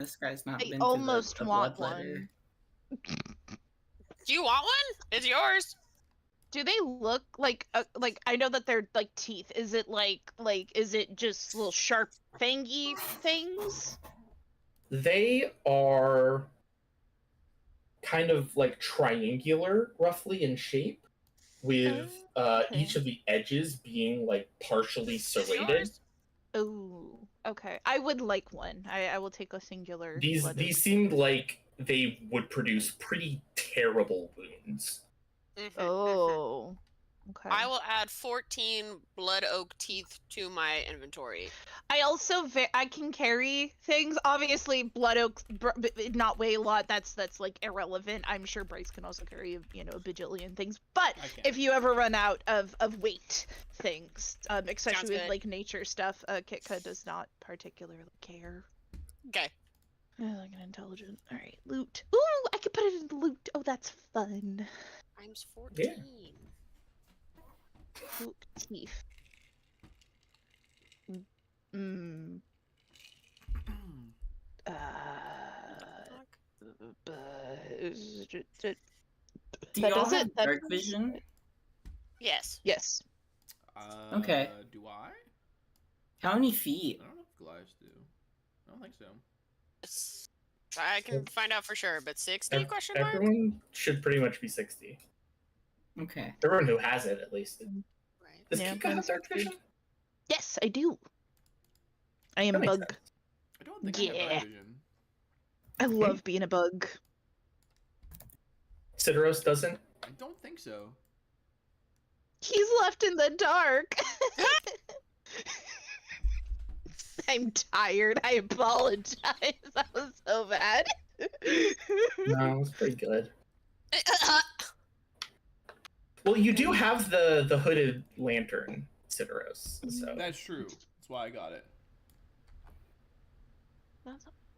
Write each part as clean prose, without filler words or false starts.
This guy's not I been almost to the want bloodletter. Do you want one? It's yours. Do they look like I know that they're like teeth. Is it like is it just little sharp fangy things? They are kind of like triangular, roughly in shape, with okay. each of the edges being like partially It's serrated. yours. Oh, okay. I would like one. I will take a singular. These seemed like they would produce pretty terrible wounds. Oh, okay. I will add 14 blood oak teeth to my inventory. I also I can carry things. Obviously, blood oak not weigh a lot. That's like irrelevant. I'm sure Bryce can also carry a bajillion things. But if you ever run out of weight things, especially with like nature stuff, Kitka does not particularly care. Okay. Like an intelligent. All right, loot. Ooh, I can put it in the loot. Oh, that's fun. Times 14. Yeah. Oak teeth. Hmm. Do y'all have dark vision? Yes. Yes. Okay. Do I? How many feet? I don't know if Goliaths do. I don't think so. I can find out for sure, but 60 question mark? Everyone should pretty much be 60. Okay. Everyone who has it, at least. Right. Does Kika have dark vision? Yes, I do. I am a bug. Sense. I don't think I have dark vision. I love being a bug. Cideros doesn't? I don't think so. He's left in the dark. I'm tired. I apologize. That was so bad. No, it was pretty good. Well, you do have the hooded lantern, Cideros. So. That's true. That's why I got it.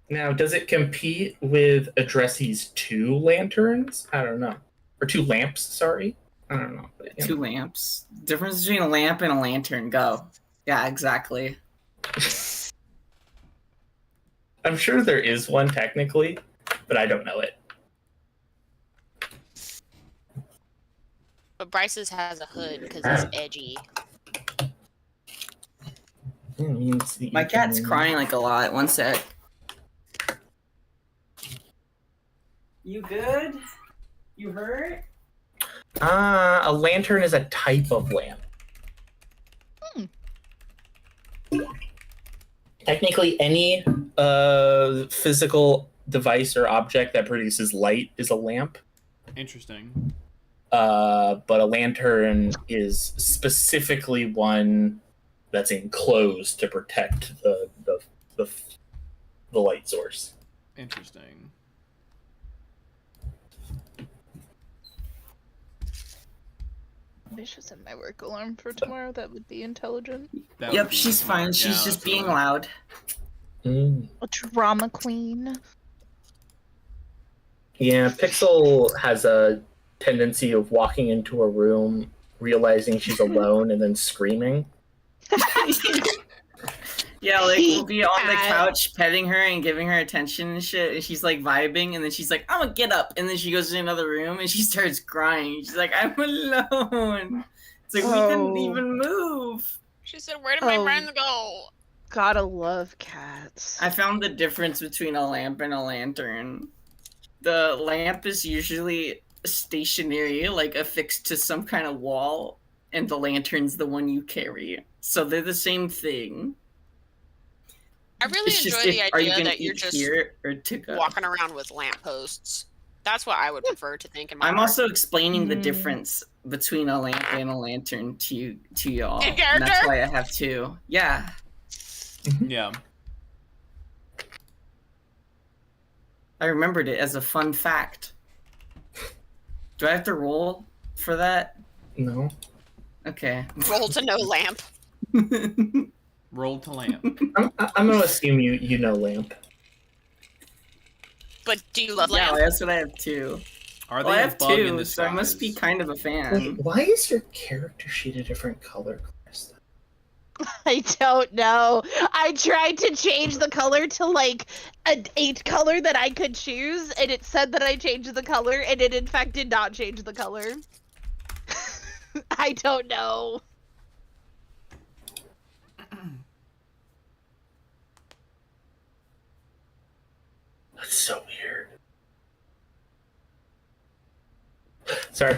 Now, does it compete with Addressee's 2 lanterns? I don't know. Or 2 lamps, sorry. I don't know. But, 2 lamps. Difference between a lamp and a lantern. Go. Yeah, exactly. I'm sure there is one technically, but I don't know it. But Bryce's has a hood because it's edgy. My cat's crying like a lot. One sec. You good? You hurt? A lantern is a type of lamp. Technically, any physical device or object that produces light is a lamp. Interesting. But a lantern is specifically one that's enclosed to protect the light source. Interesting. I should set my work alarm for tomorrow. That would be intelligent. Yep, she's fine. She's just being loud. Mm. A drama queen. Yeah, Pixel has a tendency of walking into a room, realizing she's alone, and then screaming. Yeah, like, we'll be on the couch petting her and giving her attention and shit, and she's like vibing, and then she's like, I'm gonna get up, and then she goes to another room and she starts crying. She's like, I'm alone. It's like, we didn't even move. She said, where did my friends go? Gotta love cats. I found the difference between a lamp and a lantern. The lamp is usually stationary, like affixed to some kind of wall, and the lantern's the one you carry. So they're the same thing. I really enjoy the idea that you're just or walking around with lampposts. That's what I would prefer to think in my I'm heart. also explaining the difference between a lamp and a lantern to y'all. In And character? that's why I have 2. Yeah. Yeah. I remembered it as a fun fact. Do I have to roll for that? No. Okay. Roll to no lamp. Roll to lamp. I'm gonna assume you know lamp. But do you love Yeah, lamp? that's what I have 2. Are they Well, I a have bug in 2, disguise? so I must be kind of a fan. Wait, why is your character sheet a different color, Krista? I don't know. I tried to change the color to like a color that I could choose, and it said that I changed the color, and it in fact did not change the color. I don't know. That's so weird. Sorry.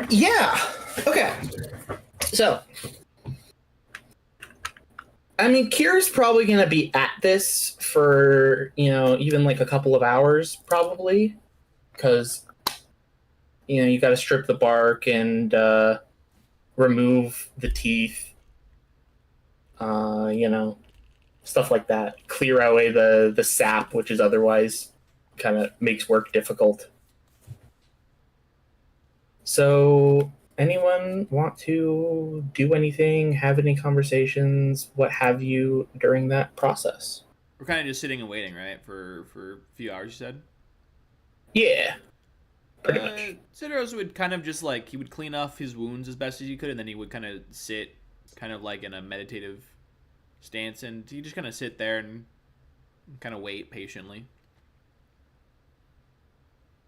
Yeah. Okay. So, I mean, Kira's probably going to be at this for, even like a couple of hours, probably. Because, you got to strip the bark and remove the teeth. Stuff like that. Clear away the sap, which is otherwise kind of makes work difficult. So, anyone want to do anything, have any conversations, what have you, during that process? We're kind of just sitting and waiting, right? For a few hours, you said? Yeah. Pretty much. Sideros would kind of just like, he would clean off his wounds as best as he could, and then he would kind of sit kind of like in a meditative stance, and he just kind of sit there and kind of wait patiently.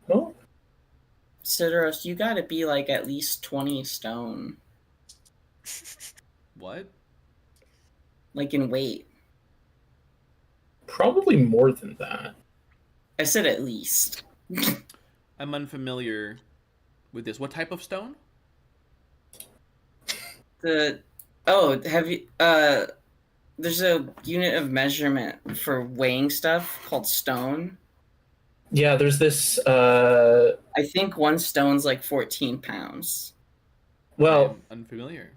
Well, Sidoros, you gotta be like at least 20 stone. What? Like in weight. probably more than that. I said at least. I'm unfamiliar with this. What type of stone? Have you there's a unit of measurement for weighing stuff called stone. Yeah, there's this, I think one stone's like 14 pounds. well, I'm unfamiliar.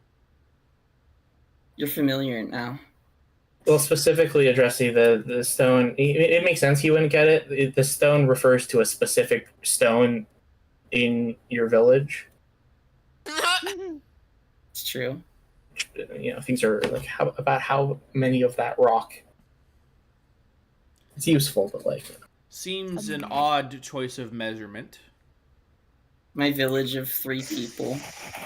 You're familiar now. Well, specifically addressing the stone, it makes sense you wouldn't get it. The stone refers to a specific stone in your village. It's true. Things are like about how many of that rock. It's useful, but like Seems an odd choice of measurement. My village of 3 people,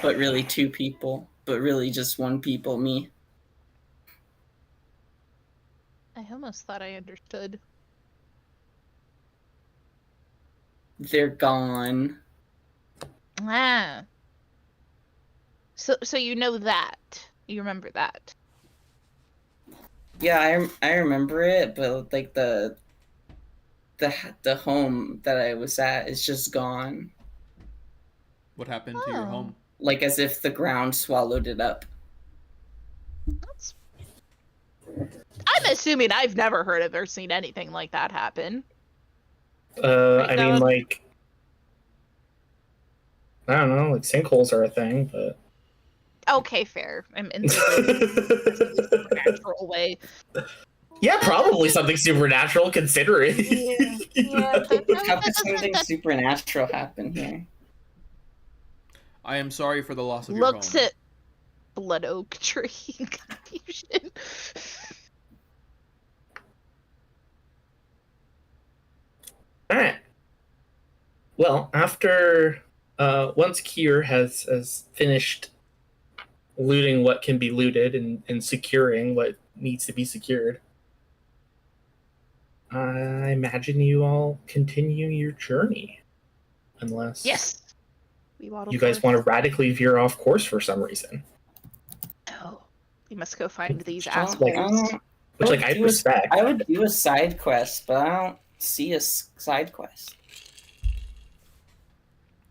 but really 2 people, but really just 1 people, me. I almost thought I understood. They're gone. Ah. So you know that. You remember that. Yeah, I remember it, but like the home that I was at is just gone. What happened to your home? Like as if the ground swallowed it up. That's... I'm assuming I've never heard of or seen anything like that happen. I mean, like, I don't know, like sinkholes are a thing, but Okay, fair. I'm in the supernatural way. yeah, probably something supernatural considering. Yeah. How could something supernatural happen here? I am sorry for the loss of your home. Looks at blood oak tree in confusion. All right. Well, after once Kier has finished looting what can be looted and securing what needs to be secured, I imagine you all continue your journey, unless Yes. you guys want to radically veer off course for some reason. Oh, we must go find these Like, assholes. Which, like, I respect. I would do a side quest, but I don't see a side quest.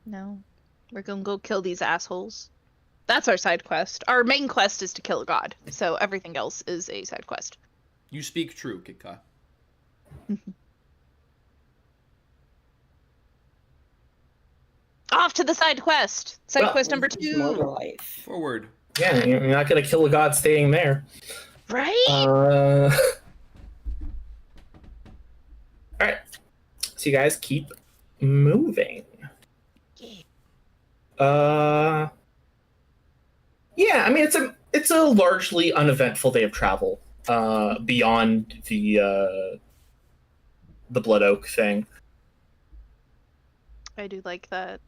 No, we're gonna go kill these assholes. That's our side quest. Our main quest is to kill a god, so everything else is a side quest. You speak true, Kitka. Off to the side quest. Side quest number More to 2. life. Forward. Yeah, you're not gonna kill a god staying there. Right? All right. So you guys keep moving. Yeah, I mean it's a largely uneventful day of travel. Beyond the Blood Oak thing. I do like that.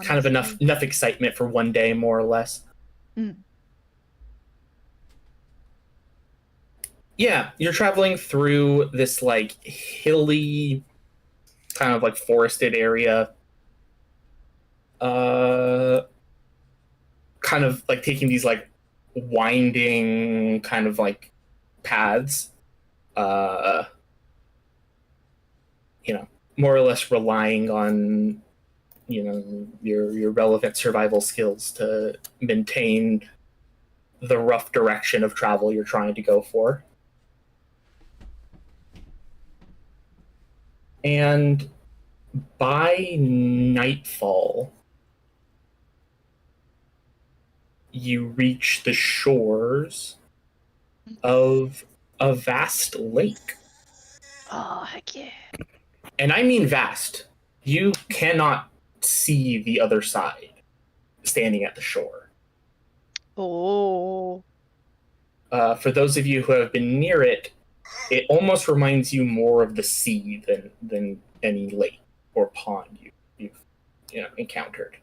Kind of enough excitement for one day, more or less. Mm. Yeah, you're traveling through this like hilly, kind of like forested area. Kind of like taking these like winding kind of like paths. You know, more or less relying on your relevant survival skills to maintain the rough direction of travel you're trying to go for. And by nightfall, you reach the shores of a vast lake. Oh, heck yeah. And I mean vast. You cannot see the other side standing at the shore. Oh. For those of you who have been near it, it almost reminds you more of the sea than any lake or pond you've encountered.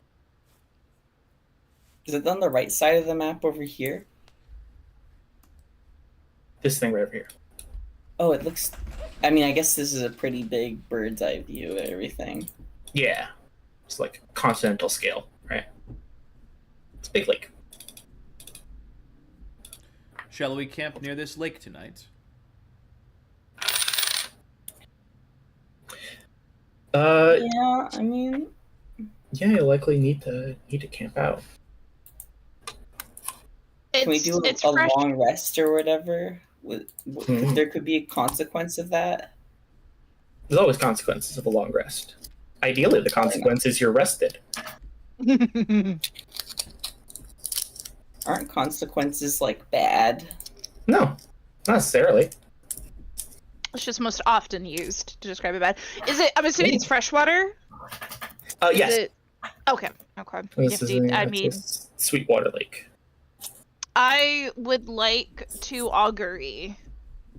Is it on the right side of the map over here? This thing right over here. Oh, it looks... I mean, I guess this is a pretty big bird's eye view of everything. Yeah. It's like continental scale, right? It's a big lake. Shall we camp near this lake tonight? Yeah, I mean... Yeah, you'll likely need to camp out. Can we do a long rest or whatever? There could be a consequence of that. There's always consequences of a long rest. Ideally, the consequence is you're rested. Aren't consequences like bad? No, not necessarily. It's just most often used to describe it bad. Is it? I'm assuming it's freshwater. Yes. Okay. It's a Sweetwater Lake. I would like to augury.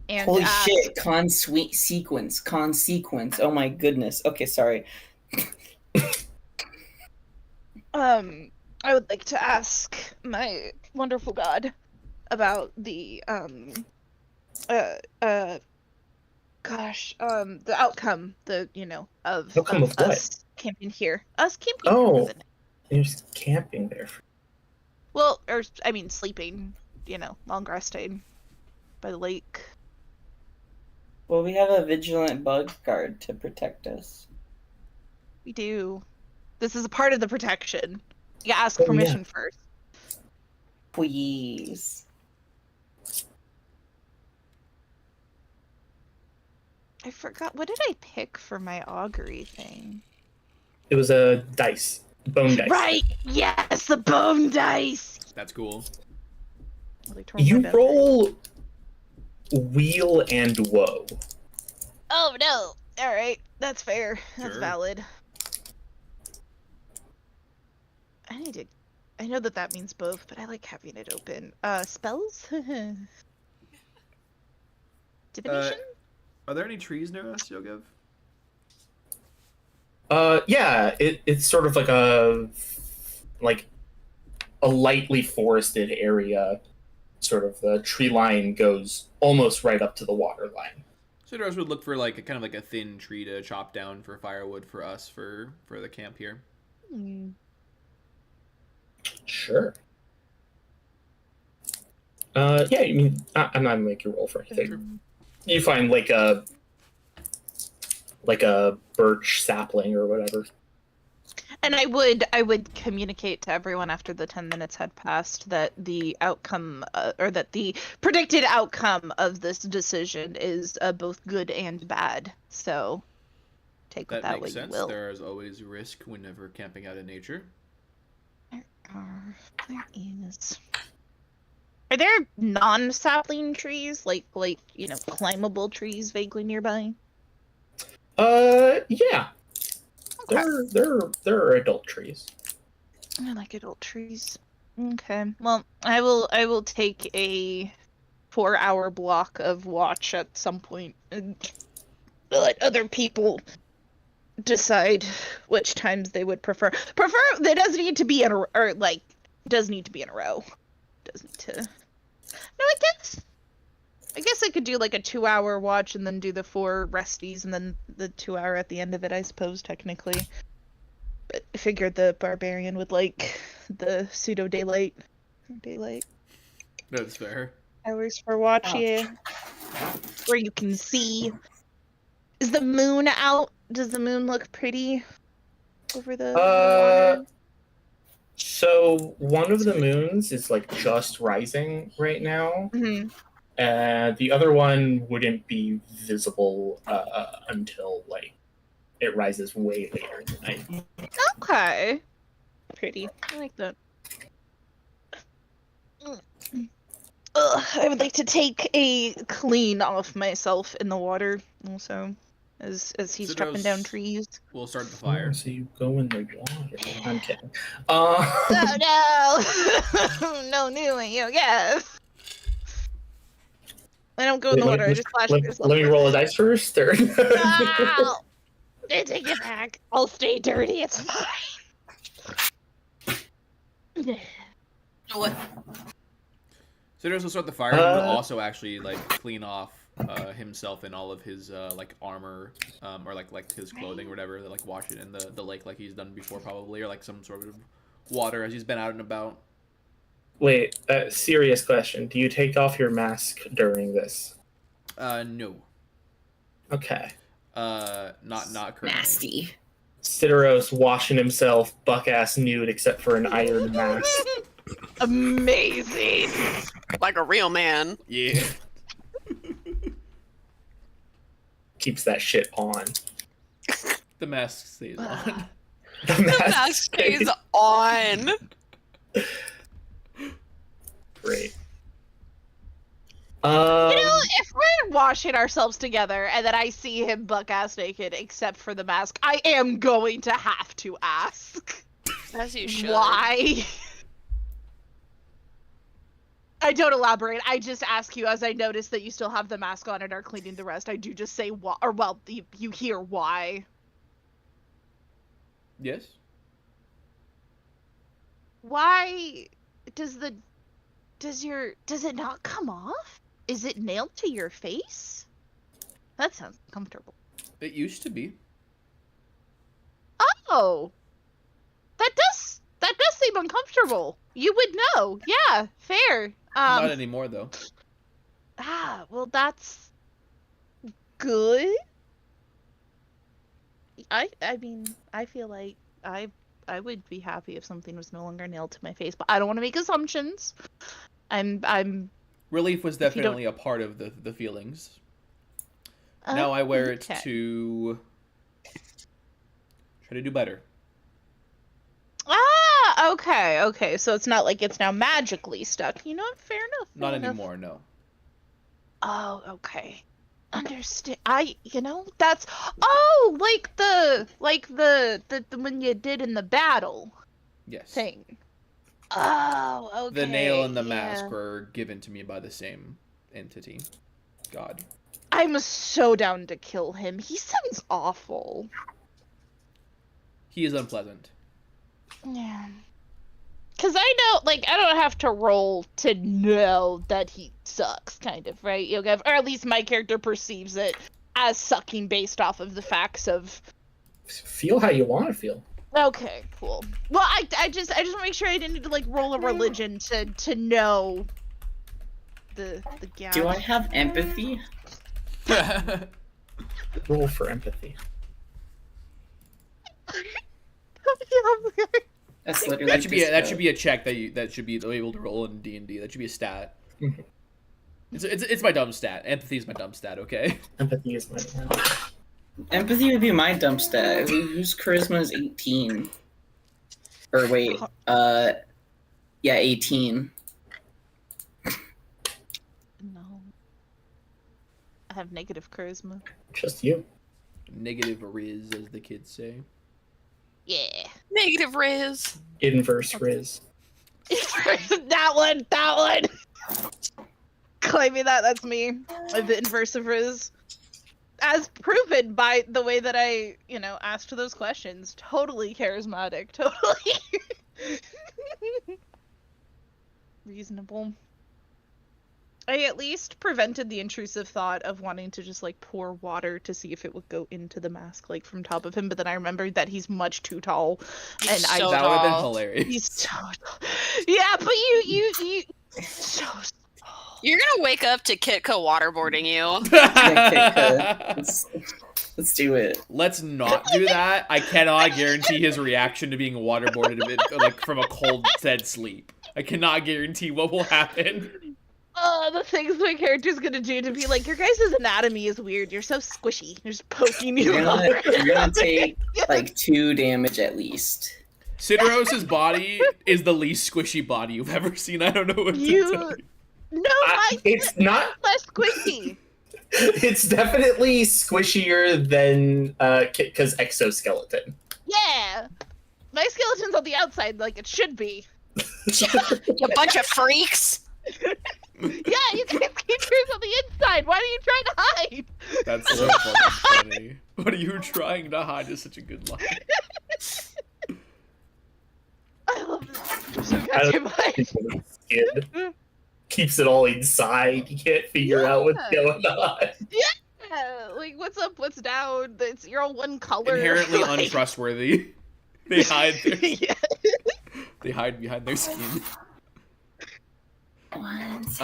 And holy ask... shit! Con sequence. Oh my goodness. Okay, sorry. I would like to ask my wonderful god about the the outcome, of us camping here. Us camping here for the night. You're just camping there. Well, or I mean sleeping, long resting by the lake. Well, we have a vigilant bug guard to protect us. We do. This is a part of the protection. You gotta ask permission first. Please. I forgot. What did I pick for my augury thing? It was a dice. Bone dice. Right! Yes, the bone dice! That's cool. You roll wheel and woe. Oh no! Alright, that's fair. That's Sure. valid. I know that means both, but I like having it open. Spells? Divination? Are there any trees near us, Yogev? Yeah, it's sort of like a lightly forested area. Sort of the tree line goes almost right up to the water line. So Sidros would look for like a thin tree to chop down for firewood for us for the camp here. Sure. Yeah, I mean, I'm not gonna make you roll for anything. Sure. You find like a birch sapling or whatever. And I would communicate to everyone after the 10 minutes had passed that the outcome, or that the predicted outcome of this decision is both good and bad. So take with that what you will. There is always risk whenever camping out in nature. There is. Are there non-sapling trees, like climbable trees vaguely nearby? Yeah. Okay. There are adult trees. I like adult trees. Okay. Well, I will take a 4-hour block of watch at some point and let other people decide which times they would prefer. That doesn't need to be in a or does need to be in a row. Does need to. No, it does. I guess I could do like a 2-hour watch and then do the 4 resties and then the 2-hour at the end of it, I suppose, technically. But I figured the barbarian would like the pseudo daylight That's fair. hours for watch, yeah. Where you can see. Is the moon out? Does the moon look pretty over the water? So one of the moons is like just rising right now. Mm-hmm. The other one wouldn't be visible until like it rises way later in the night. Okay. Pretty. I like that. I would like to take a clean off myself in the water also, as he's chopping down trees. We'll start the fire. So you go in the water. I'm kidding. Oh no! No doing you, yes. I don't go in the water. I just splash myself. Let me roll a dice first. Or... No! I take it back. I'll stay dirty. It's fine. What? Sidros will start the fire, and will also actually like clean off himself and all of his like armor, or like his clothing or whatever. Like wash it in the lake like he's done before probably, or like some sort of water as he's been out and about. Wait, serious question. Do you take off your mask during this? No. Okay. Not currently. Nasty. Sideros washing himself buck-ass nude except for an iron mask. Amazing. Like a real man. Yeah. Keeps that shit on. The mask stays on. The Mask stays on. Great. You know, if we're washing ourselves together and then I see him buck-ass naked except for the mask, I am going to have to ask. As you should. Why? I don't elaborate. I just ask you as I notice that you still have the mask on and are cleaning the rest. I do just say why, or well, you hear why. Yes. Why does it not come off? Is it nailed to your face? That sounds comfortable. It used to be. Oh, that does seem uncomfortable. You would know. Yeah, fair. Not anymore though. Well, that's good. I mean, I feel like I would be happy if something was no longer nailed to my face, but I don't want to make assumptions. I'm Relief was definitely a part of the feelings. Now I wear it to try to do better. Okay. So it's not like it's now magically stuck. You know, fair enough. Not anymore, no. Oh, okay. Understand. That's like the when you did in the battle. Yes. Thing. Oh, okay. The nail and the mask were given to me by the same entity. God. I'm so down to kill him. He sounds awful. He is unpleasant. Yeah. Because I know, I don't have to roll to know that he sucks, kind of, right? Or at least my character perceives it as sucking based off of the facts of... Feel how you want to feel. Okay, cool. Well, I just want to make sure I didn't need to, roll a religion to know the gap. Do I have empathy? Roll for empathy. That's literally that should be a check that should be able to roll in D&D. That should be a stat. Mm-hmm. It's my dumb stat. Empathy is my dumb stat. Okay. Empathy is my Empathy would be my dumb stat. Whose charisma is 18? Or wait, yeah, 18. No. I have negative charisma. Just you. Negative riz, as the kids say. Yeah. Negative Riz. Inverse Riz. that one! Claiming that's me. I'm the inverse of Riz. As proven by the way that I, asked those questions. Totally charismatic. Totally. Reasonable. I at least prevented the intrusive thought of wanting to just like pour water to see if it would go into the mask, like from top of him. But then I remembered that he's much too tall, and So That would have been tall. hilarious. he's so tall. Yeah, but you so You're gonna wake up to Kitka waterboarding you. Let's do it. Let's not do that. I cannot guarantee his reaction to being waterboarded like from a cold, dead sleep. I cannot guarantee what will happen. the things my character's gonna do to be like, your guys' anatomy is weird. You're so squishy. You're just poking you. You're gonna take like 2 damage at least. Sidoros's body is the least squishy body you've ever seen. I don't know what to tell you. No, it's not. less squishy. It's definitely squishier than because exoskeleton. Yeah, my skeleton's on the outside, like it should be. You bunch of freaks. Yeah, you guys keep yours on the inside. Why are you trying to hide? That's so fucking funny. What are you trying to hide is such a good line. I love this. I'm so I goddamn don't high. think skin keeps it all inside. You can't figure out what's going on. Yeah, like what's up, what's down? You're all one color. Inherently like... untrustworthy. They hide their, Yeah. they hide behind their skin. What?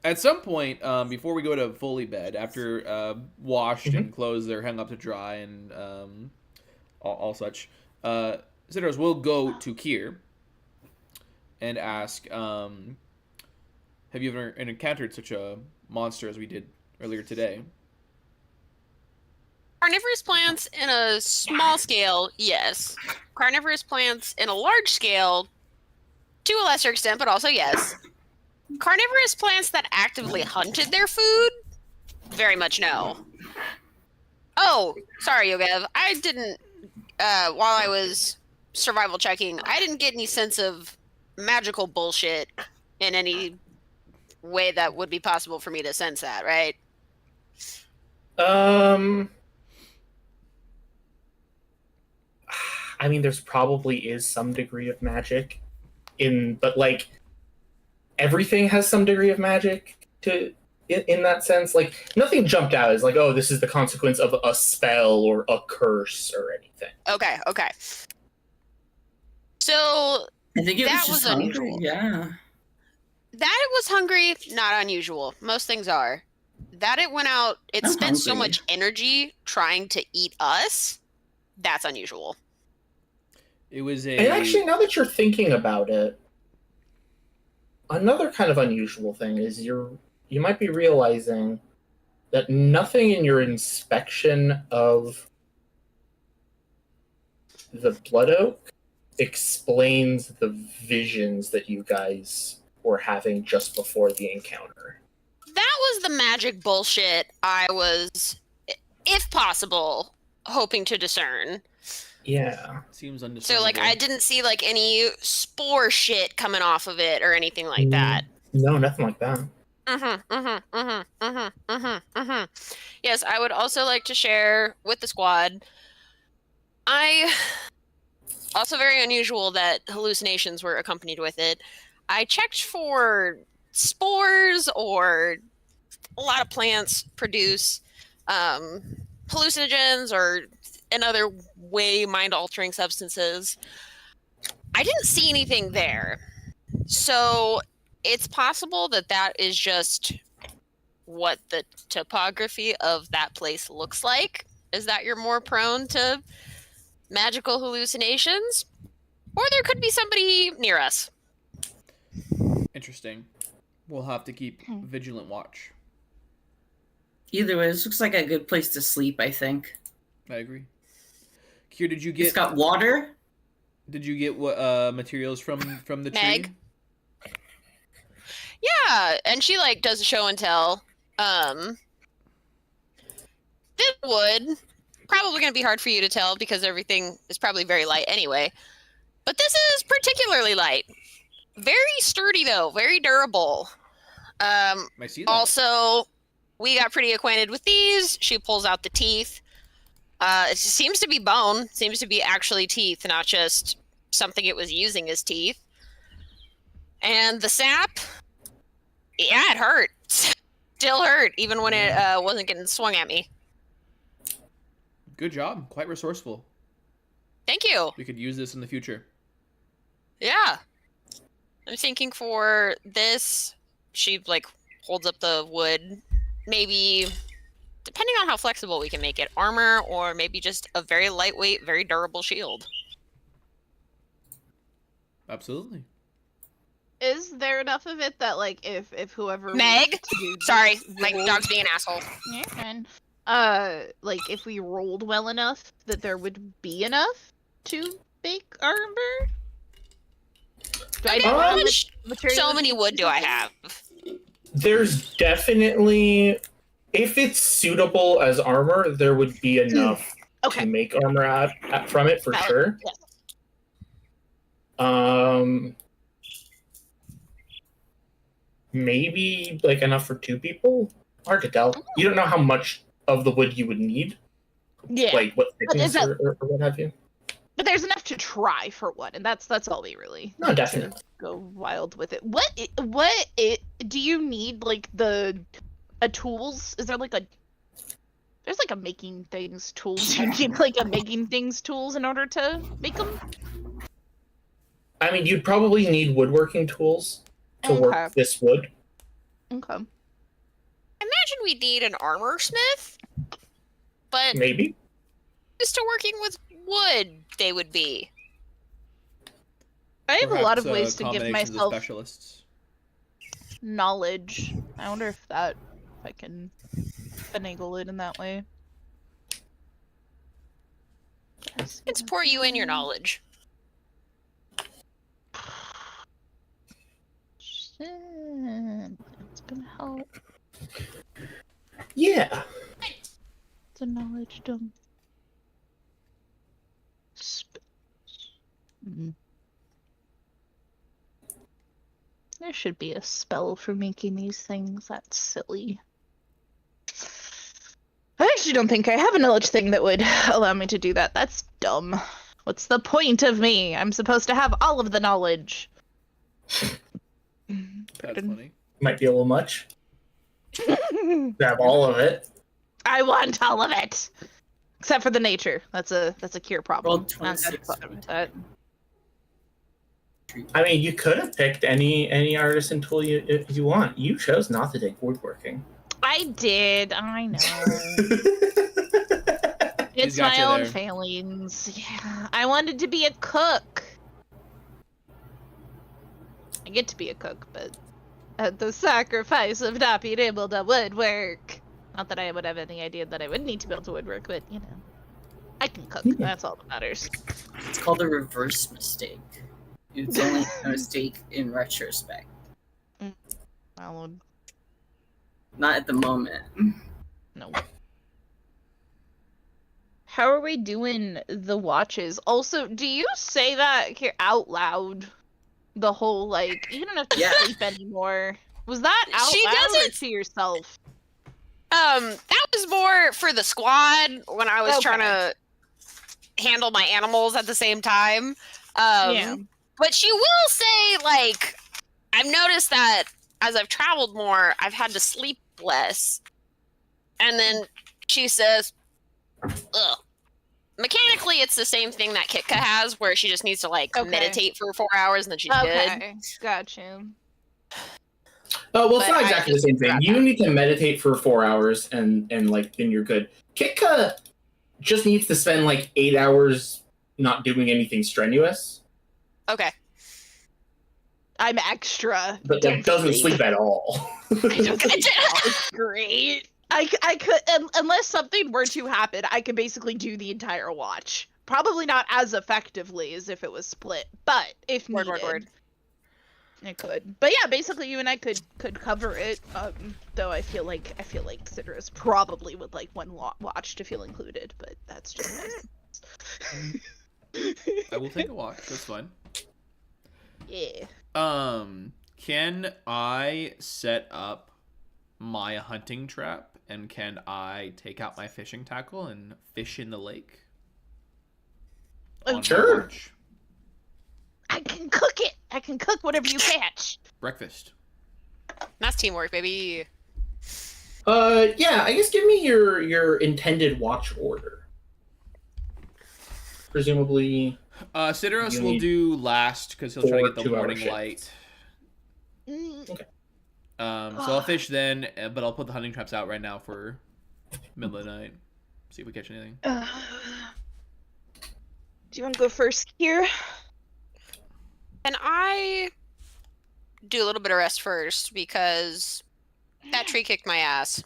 At some point, before we go to fully bed, after washed and clothes are hung up to dry and all such, Sidoros will go to Kier and ask, have you ever encountered such a monster as we did earlier today? Carnivorous plants in a small scale, yes. Carnivorous plants in a large scale, to a lesser extent, but also yes. Carnivorous plants that actively hunted their food, very much no. Oh, sorry, Yogev. I didn't, while I was survival checking, I didn't get any sense of magical bullshit in any way that would be possible for me to sense that, right? I mean, there's probably is some degree of magic but like everything has some degree of magic in that sense. Like nothing jumped out as like, oh, this is the consequence of a spell or a curse or anything. Okay. So I think it that was just was hungry. unusual. Yeah. That it was hungry, not unusual. Most things are. That it went out, it I'm spent so hungry. much energy trying to eat us, that's unusual. It was And actually, now that you're thinking about it, another kind of unusual thing is you might be realizing that nothing in your inspection of the Blood Oak explains the visions that you guys were having just before the encounter. That was the magic bullshit I was, if possible, hoping to discern. Yeah. Seems So, understandable. like, I didn't see, like, any spore shit coming off of it or anything like that. No, nothing like that. Yes, I would also like to share with the squad. Also very unusual that hallucinations were accompanied with it. I checked for spores or a lot of plants produce hallucinogens or another way mind-altering substances. I didn't see anything there. So it's possible that that is just what the topography of that place looks like, is that you're more prone to magical hallucinations, or there could be somebody near us. Interesting. We'll have to keep vigilant watch. Either way, this looks like a good place to sleep, I think. I agree. Kier, did you get? It's got water. Did you get what materials from the Meg? tree? Yeah, and she like does a show and tell. This wood probably going to be hard for you to tell because everything is probably very light anyway. But this is particularly light. Very sturdy though, very durable. I see that. Also, we got pretty acquainted with these. She pulls out the teeth. It seems to be bone. Seems to be actually teeth, not just something it was using as teeth. And the sap. Yeah, it hurt. Still hurt, even when it wasn't getting swung at me. Good job. Quite resourceful. Thank you. We could use this in the future. Yeah. I'm thinking for this, she like holds up the wood. Maybe, depending on how flexible we can make it, armor or maybe just a very lightweight, very durable shield. Absolutely. Is there enough of it that like if whoever Meg? Sorry, my rolled- dog's being an asshole. Yeah, fine. Like if we rolled well enough that there would be enough to make armor? Do I Okay, know how how much- much material? So many wood do I have? There's definitely, if it's suitable as armor, there would be enough to Okay. make armor from it for Valid. sure. Yes. Maybe like enough for 2 people. Hard to tell. You don't know how much of the wood you would need, Yeah. like what But is thickness that- or what have you. But there's enough to try for one, and that's all we really No, definitely. go wild with it. Do you need like the tools? Is there like a there's like a making things tools? Do you need like a making things tools in order to make them? I mean, you'd probably need woodworking tools to Okay. work this wood. Okay. Imagine we need an armor smith, but Maybe. used to working with wood, they would be. I have a lot of Perhaps, ways to give combinations of myself specialists. knowledge. I wonder if I can finagle it in that way. It's pour you in your knowledge. Shit. It's gonna help. Yeah. The knowledge dump. There should be a spell for making these things. That's silly. I actually don't think I have a knowledge thing that would allow me to do that. That's dumb. What's the point of me? I'm supposed to have all of the knowledge. That's funny. Might be a little much. Grab all of it. I want all of it, except for the nature. That's a cure problem. Roll 26 Not with that. I mean, you could have picked any artisan tool you want. You chose not to take woodworking. I did. I know. It's got my you own there. failings. Yeah, I wanted to be a cook. I get to be a cook, but at the sacrifice of not being able to woodwork. Not that I would have any idea that I would need to be able to woodwork, but you know, I can cook. That's all that matters. It's called a reverse mistake. It's only a mistake in retrospect, Well, not at the moment. no. How are we doing the watches? Also, do you say that here out loud? The whole like you don't have to Yeah. sleep anymore. Was that out She loud or doesn't- to yourself? That was more for the squad when I was trying Okay. to handle my animals at the same time. Yeah. But she will say, like, I've noticed that as I've traveled more, I've had to sleep less. And then she says, ugh. Mechanically, it's the same thing that Kitka has, where she just needs to, like, Okay. meditate for 4 hours and then she's good. Okay, got you. Oh well, it's But not I exactly the just same thing. forgot You that. need to meditate for 4 hours and like then you're good. Kitka just needs to spend like 8 hours not doing anything strenuous, Okay. I'm extra. but like doesn't sleep at all. It's great. I could unless something were to happen, I could basically do the entire watch. Probably not as effectively as if it was split, but if Word, needed, word. I could. But yeah, basically you and I could cover it. Though I feel like Citrus probably would like one watch to feel included, but that's just. I will take a watch. That's fine. Yeah. Can I set up my hunting trap and can I take out my fishing tackle and fish in the lake? On my Sure. watch? I can cook it. I can cook whatever you catch. Breakfast. That's teamwork, baby. Yeah, I guess give me your intended watch order. Presumably, Sideros You will need do last because he'll try to 4 get the 2-hour morning shifts. light. Mm, So I'll fish then, but I'll put the hunting traps out right now for middle of the night. See if we catch anything. do you want to go first here? Can I do a little bit of rest first because that tree kicked my ass.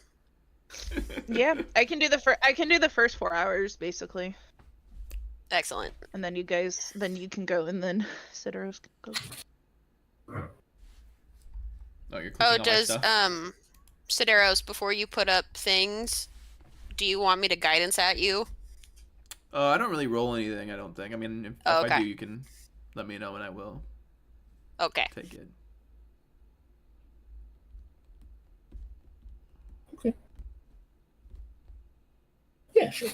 Yeah, I can do the first 4 hours basically, Excellent. and then you can go, and then Sidoros can go. Oh, you're clicking Oh, on my does stuff. Sideros, before you put up things, do you want me to guidance at you? I don't really roll anything. I don't think. I mean, if Oh, I okay. do, you can let me know, and I will Okay. take it. yeah, sure.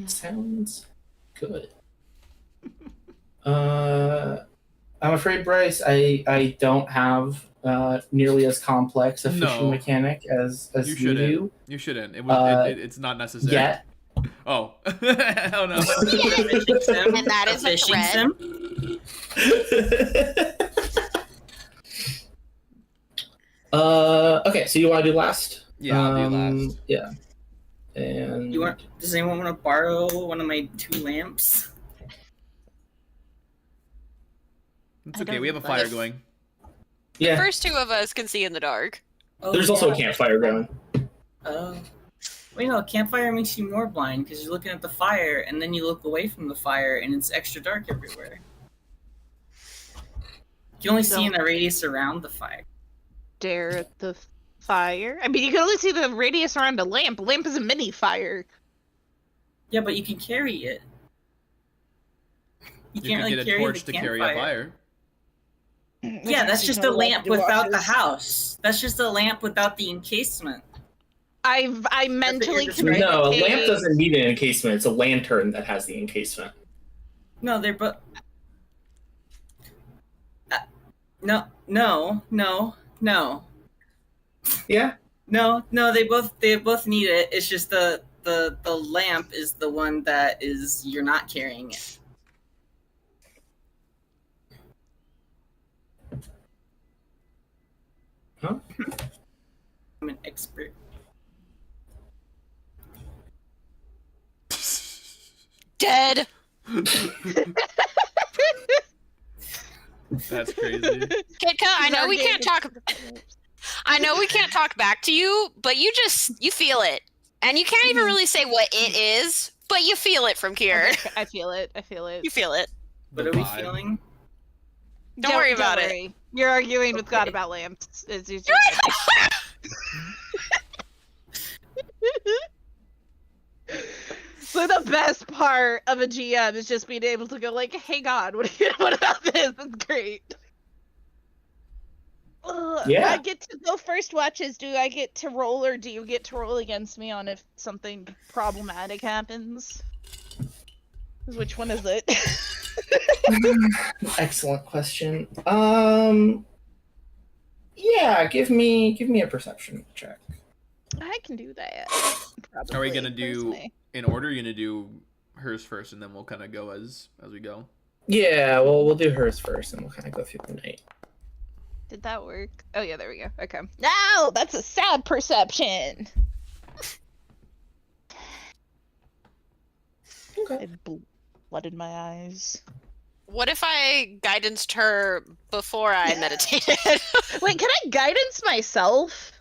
Sounds good. I'm afraid, Bryce, I don't have nearly as complex a fishing No. mechanic as You you shouldn't. do. You shouldn't. It's not necessary. Yet. Oh. Oh no. Fishing sim. And that is a Fishing threat. sim. Okay, so you want to do last? Yeah, I'll do last. Yeah. And Does anyone want to borrow one of my 2 lamps? It's I okay. don't We have a know. fire going. yeah, First 2 of us can see in the dark. Oh, there's also a yeah. campfire going. Oh. Wait, no, campfire makes you more blind because you're looking at the fire and then you look away from the fire and it's extra dark everywhere. You can only see in a radius around the fire. Stare at the fire. I mean, you can only see the radius around a lamp. A lamp is a mini fire. Yeah, but you can carry it. You You can't can really get a carry torch the to carry a campfire. fire. Yeah, that's just a lamp without the house. That's just a lamp without the encasement. I mentally you're can describing. No, a lamp communicate- doesn't need an encasement. It's a lantern that has the encasement. No, they're both. No. Yeah. No, they both need it. It's just the lamp is the one that is you're not carrying it. Huh? I'm an expert. Dead. That's crazy. Kitka, I know we can't talk. I know we can't talk back to you, but you feel it, and you can't even really say what it is, but you feel it from here. I feel it. You feel it. What are we feeling? Don't worry about it. You're arguing with God Okay. about lamps. So the best part of a GM is just being able to go like, "Hey God, what about this? It's great." Yeah. I get to go first. Watches. Do I get to roll, or do you get to roll against me on if something problematic happens? Which one is it? Excellent question. Yeah, give me a perception check. I can do that. Are we probably, gonna do personally. in order? You're gonna do hers first, and then we'll kind of go as we go. Yeah, well, we'll do hers first, and we'll kind of go through the night. Did that work? Oh yeah, there we go. Okay. No, that's a sad perception. Okay. I blood in my eyes. What if I guidanced her before I meditated? Wait, can I guidance myself?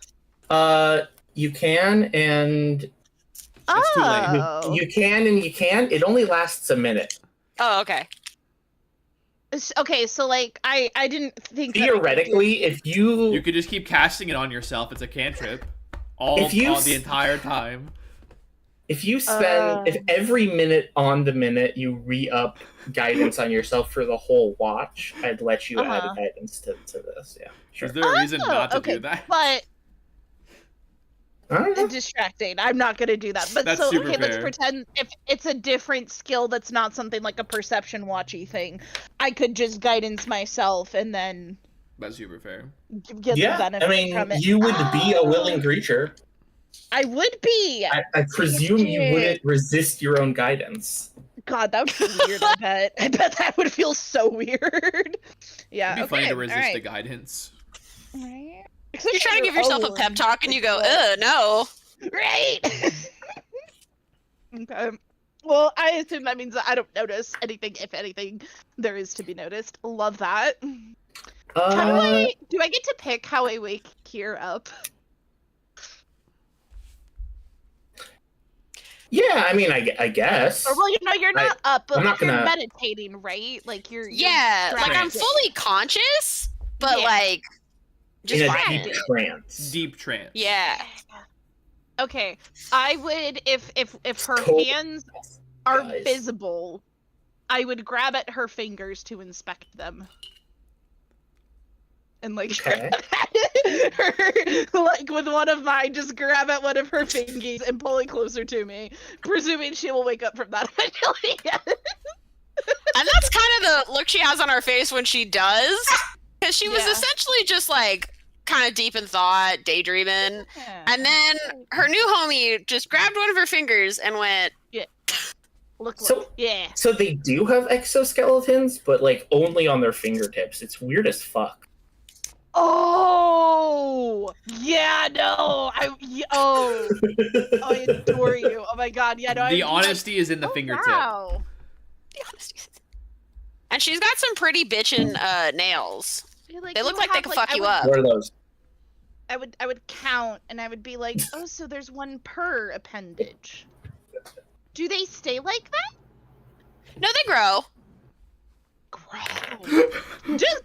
You can, and It's too late. Oh. you can, and you can. It only lasts a minute. Oh, okay. Okay, so like I didn't think that I could Theoretically, if You could just keep casting it on yourself. It's a cantrip. All the entire time. if you spend if every minute on the minute you re-up guidance on yourself for the whole watch, I'd let you add guidance to this. Yeah, sure. Is there a reason not to do that? But I don't know. distracting. I'm not gonna do that. But That's so super okay, let's fair. pretend if it's a different skill that's not something like a perception watchy thing. I could just guidance myself and then That's super fair. get the Yeah, benefit I mean, from it. you would be a willing creature. I would be. I presume you wouldn't resist your own guidance. God, that would feel weird. I bet. I bet that would feel so weird. Yeah. It'd be funny to resist right. the guidance. Right. You're trying to give yourself a pep talk, and you go, no. Right. Okay. Well, I assume that means that I don't notice anything, if anything, there is to be noticed. Love that. How do I get to pick how I wake Kier up? Yeah, I mean, I guess. Or well, you're not up, but I'm not you're gonna- meditating, right? Like you're Yeah, like I'm distracted. fully conscious, but Yeah. like just in a vibing. deep trance. Deep trance. Yeah. Okay, I would if her Cool. hands are Guys. visible, I would grab at her fingers to inspect them. And like, Okay. like with one of mine, just grab at one of her fingers and pull it closer to me, presuming she will wake up from that eventually. And that's kind of the look she has on her face when she does. Because she was Yeah. essentially just like kind of deep in thought, daydreaming. And then her new homie just grabbed one of her fingers and went, look, So- yeah. So they do have exoskeletons, but like only on their fingertips. It's weird as fuck. Oh yeah, no, I adore you. Oh my god, yeah, no. The I'm honesty is in the like, fingertip. Wow. and she's got some pretty bitchin' nails. They look like they could fuck you up. What are those? I would count, and I would be like, oh, so there's one per appendage. Do they stay like that? No, they grow. Grow. Just.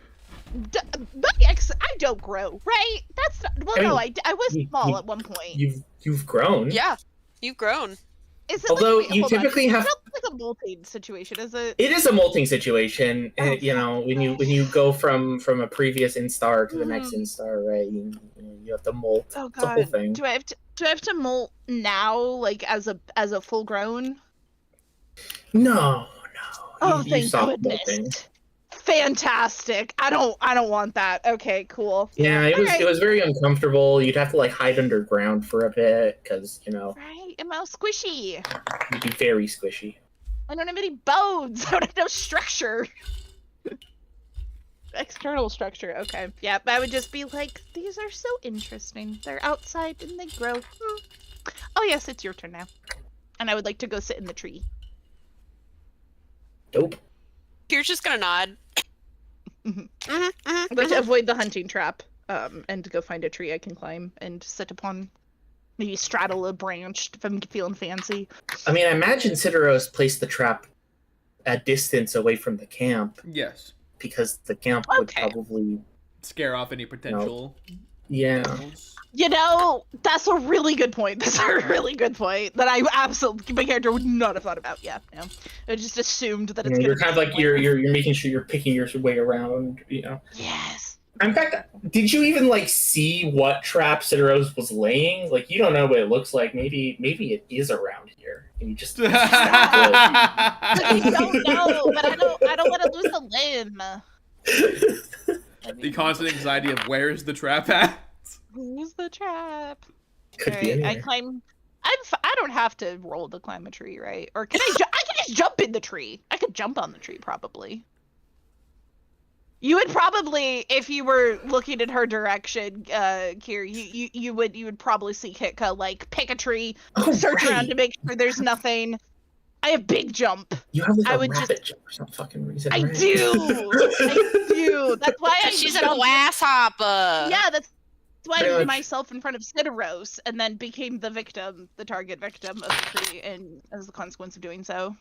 I don't grow, right? That's not. Well, I mean, no, I was you- small you- at one point. You've grown. Yeah, you've grown. Is it Although like, wait, you hold on. typically have. It's not like a molting situation, is it? It is a molting situation. Oh, You know, when you go from a previous instar to the next instar, right? You have to molt Oh the whole god. thing. Do I have to molt now, like as a full grown? No. Oh, You thank stopped goodness. molting. Fantastic. I don't want that. Okay, cool. Yeah, it was Alright. it was very uncomfortable. You'd have to like hide underground for a bit because Right, I'm all squishy. you'd be very squishy. I don't have any bones. I don't have no structure. External structure. Okay. Yeah, but I would just be like, these are so interesting. They're outside and they grow. Oh yes, it's your turn now. And I would like to go sit in the tree. Dope. You're just gonna nod. Mhm. Mm-hmm, But to avoid the hunting trap, and to go find a tree I can climb and sit upon. Maybe straddle a branch if I'm feeling fancy. I mean, I imagine Cideros placed the trap a distance away from the camp Yes. because the camp would Okay. probably, Scare off any potential. yeah. animals. You know, that's a really good point. That's a really good point that I absolutely, my character would not have thought about. Yeah, no. I just assumed that it's You're gonna kind of like you're making sure you're picking your way around. Yes. In fact, did you even like see what trap Cideros was laying? Like, you don't know what it looks like. Maybe it is around here, and you just. I don't know, but I don't want to lose a limb. The constant anxiety of where's the trap at? Who's the trap? Could be Alright, I anywhere. climb. I don't have to roll to climb a tree, right? Or can I? I can just jump in the tree. I could jump on the tree, probably. You would probably, if you were looking in her direction, Kier, you would probably see Kitka like pick a tree, Oh, search around right. to make sure there's nothing. I have big jump. You have like I a would rabbit jump for some fucking reason. I right? do. I do. That's why I She's a jumped. grasshopper. Yeah, that's why I Pretty put much. myself in front of Cideros and then became the victim, the target victim of the tree, and as a consequence of doing so.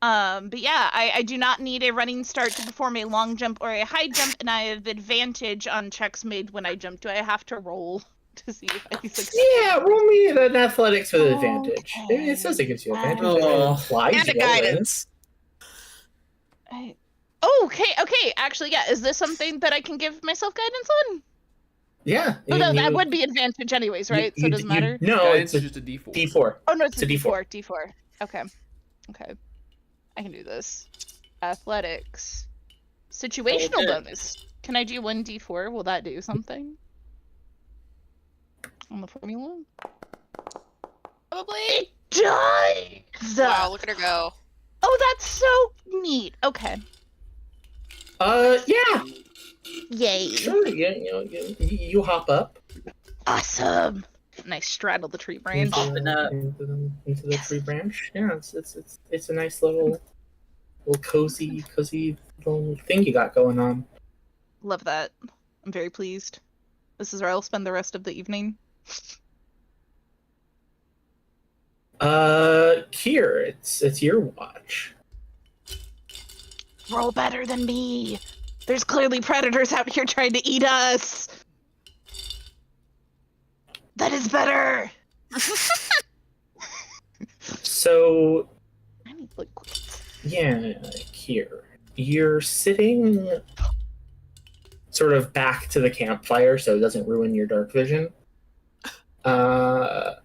But yeah, I do not need a running start to perform a long jump or a high jump, and I have advantage on checks made when I jump. Do I have to roll to see if I succeed? Yeah, roll me an athletics with advantage. Okay. It says it gives you advantage. Oh. It implies And a you will win. guidance. Okay. Actually, yeah. Is this something that I can give myself guidance on? Yeah. Oh no, you- that would be advantage anyways, right? So it doesn't matter. No, Guidance it's is just a D4. D4. Oh no, it's a It's a D4. D4. Okay. I can do this. Athletics. Situational Okay. bonus. Can I do 1d4? Will that do something? On the formula? Probably. It does! Wow, look at her go. Oh, that's so neat. Okay. Yeah, Yay. sure. You hop up Awesome. And I straddle the tree branch. Hopping up. into the Yes. tree branch. Yeah, it's a nice little cozy little thing you got going on. Love that. I'm very pleased. This is where I'll spend the rest of the evening. Kier, it's your watch. Roll better than me. There's clearly predators out here trying to eat us. That is better. So I need liquids. yeah, Kier, you're sitting sort of back to the campfire so it doesn't ruin your dark vision. And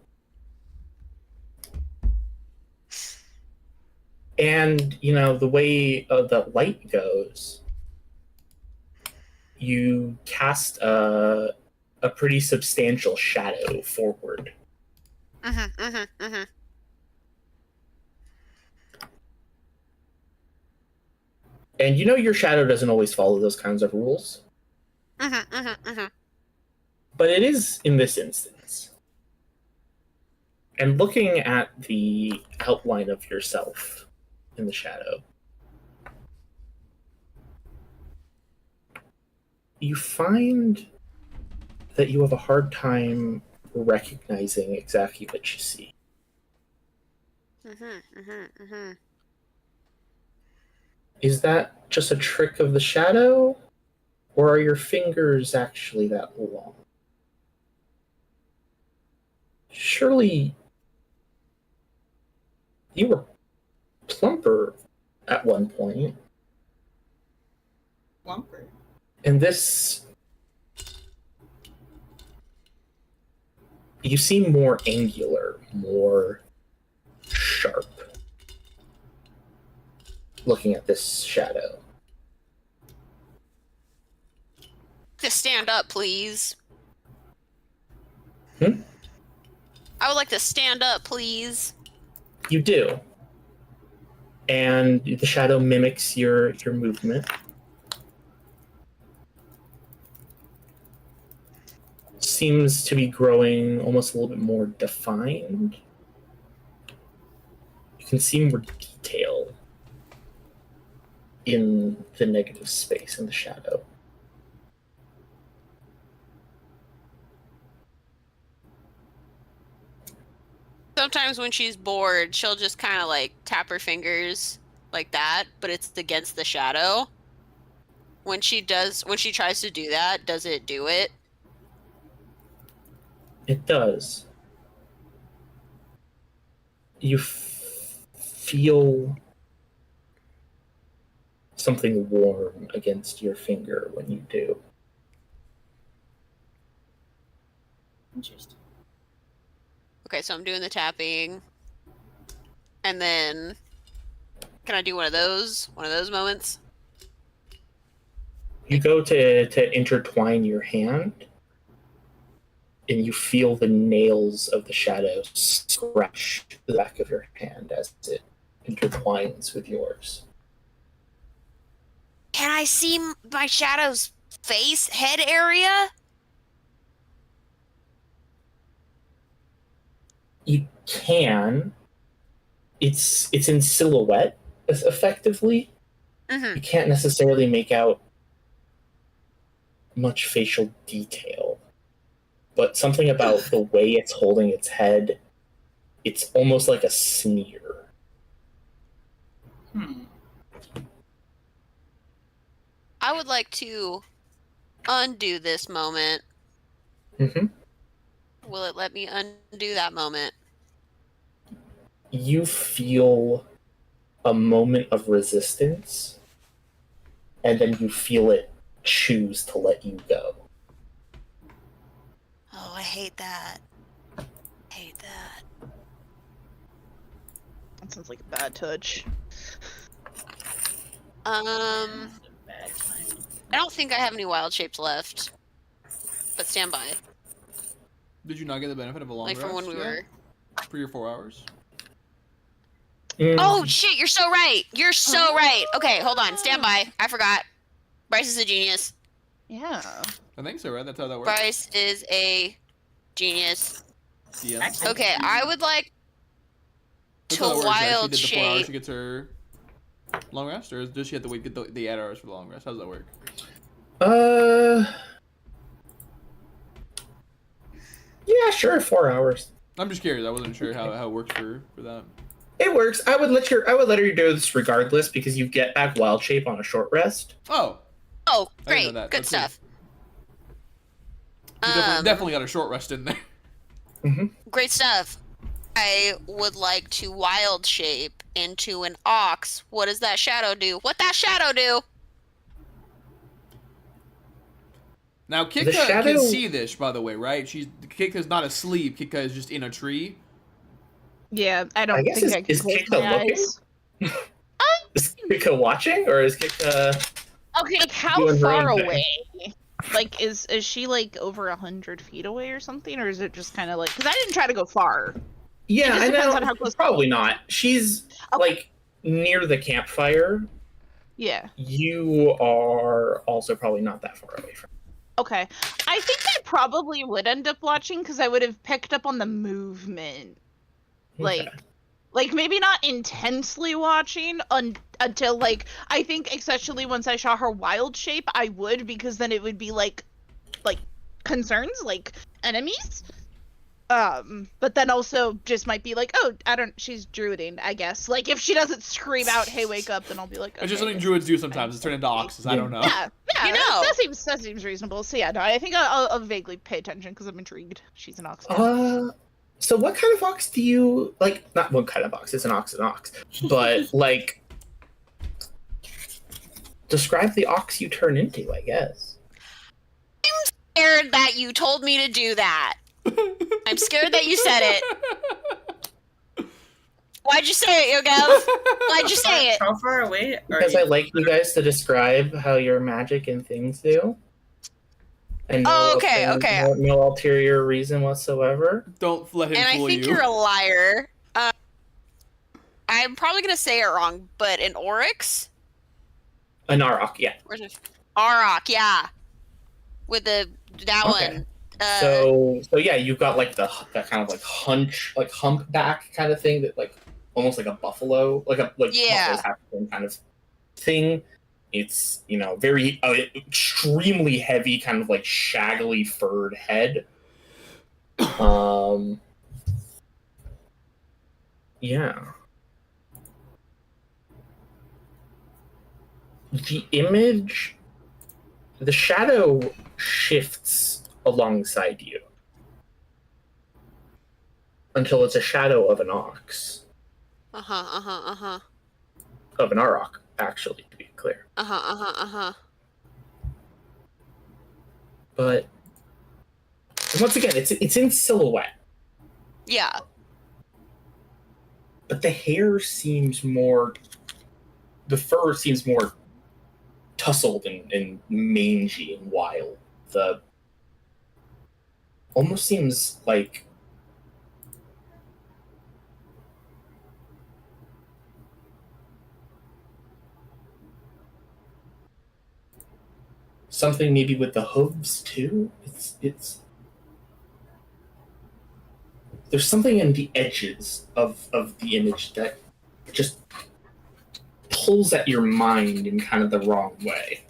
the way the light goes, you cast a pretty substantial shadow forward. And your shadow doesn't always follow those kinds of rules. But it is in this instance. And looking at the outline of yourself in the shadow, you find that you have a hard time recognizing exactly what you see. Is that just a trick of the shadow? Or are your fingers actually that long? Surely you were plumper at one point. Plumper. And this, you seem more angular, more sharp, looking at this shadow. To stand up, please. Hmm? I would like to stand up, please. You do. And the shadow mimics your movement. Seems to be growing almost a little bit more defined. You can see more detail in the negative space in the shadow. Sometimes when she's bored, she'll just kind of like tap her fingers like that, but it's against the shadow. When she tries to do that, does it do it? It does. You feel something warm against your finger when you do. Interesting. Okay, so I'm doing the tapping. And then can I do one of those moments? You go to intertwine your hand, and you feel the nails of the shadow scratch the back of your hand as it intertwines with yours. Can I see my shadow's head area? You can. It's in silhouette, effectively. Mm-hmm. You can't necessarily make out much facial detail, but something about the way it's holding its head, it's almost like a sneer. I would like to undo this moment. Mm-hmm. Will it let me undo that moment? You feel a moment of resistance, and then you feel it choose to let you go. Oh, I hate that. Hate that. That sounds like a bad touch. Bad time. I don't think I have any wild shapes left. But stand by. Did you not get the benefit of a long Like rest? from when we yet? were. For your 4 hours? Oh shit! You're so right. You're so right. Okay, hold on. Stand by. I forgot. Bryce is a genius. Yeah. I think so, right? That's how that works. Bryce is a genius. Yeah. Okay, I would like That's to how it works, right? She wild did the 4 hours, shape. she gets her long rest, or does she have to wait get the 8 hours for the long rest? How does that work? Yeah, sure, 4 hours. I'm just curious. I wasn't sure how it works for that. It works. I would let her do this regardless because you get back wild shape on a short rest. Oh, Oh, I didn't know great. that. Good That's cool. stuff. You definitely got a short rest in there. Great stuff. I would like to wild shape into an ox. What does that shadow do? What that shadow do? Now, Kika shadow- can see this, by the way, right? Kika's not asleep. Kika is just in a tree. Yeah, I don't guess think I can is close Kika my looking? eyes. Is Kika watching, or is Kika... Okay, like how Doing her far own thing. away? Like, is she like over 100 feet away or something, or is it just kind of like? Because I didn't try to go far. Yeah, just I depends know. on how close- Probably not. She's, Okay. like, near the campfire. Yeah. You are also probably not that far away from. Okay. I think I probably would end up watching because I would have picked up on the movement. Okay. Like maybe not intensely watching until like I think especially once I saw her wild shape I would, because then it would be like concerns, like enemies. But then also just might be like, oh, she's druiding, I guess. Like if she doesn't scream out, hey, wake up, then I'll be like, It's just okay, something druids do sometimes. Is turn into oxes. I don't know. yeah, You know. that seems reasonable. So yeah, no, I think I'll vaguely pay attention because I'm intrigued. She's an ox now. So what kind of ox do you like? Not what kind of ox. It's an ox, but like, describe the ox you turn into. I guess. Scared that you told me to do that. I'm scared that you said it. Why'd you say it, Yogev? Why'd you say it? How far away are Because you? I like you guys to describe how your magic and things do. And Okay. no ulterior reason whatsoever. Don't let him And I fool think you. you're a liar. I'm probably gonna say it wrong, but an oryx? An Auroch, yeah. Where's it? Auroch, yeah. With that Okay. one. So yeah, you've got like that kind of like humpback kind of thing that like almost like a buffalo, Yeah. buffaloes have kind of thing. It's very extremely heavy, kind of like shaggily furred head. Yeah. The shadow shifts alongside you until it's a shadow of an ox. Of an Auroch, actually, to be clear. But once again, it's in silhouette. Yeah. But the fur seems more tousled and mangy and wild. The almost seems like something maybe with the hooves too. It's there's something in the edges of the image that just pulls at your mind in kind of the wrong way.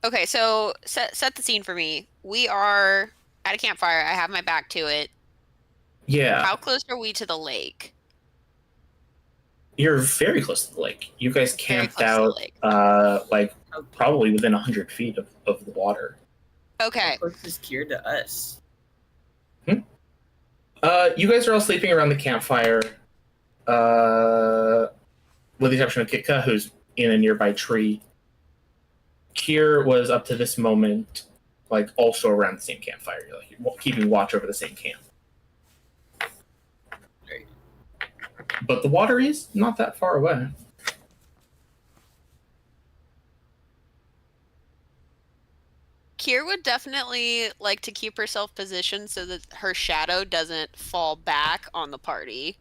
Okay, so set the scene for me. We are at a campfire. I have my back to it. Yeah. How close are we to the lake? You're very close to the lake. You guys camped close to the out, lake. probably within 100 feet of the water. Okay. How close is Kier to us? You guys are all sleeping around the campfire, with the exception of Kitka, who's in a nearby tree. Kier was up to this moment, like also around the same campfire. You're like you're keeping watch over the same camp. Great. But the water is not that far away. Kier would definitely like to keep herself positioned so that her shadow doesn't fall back on the party.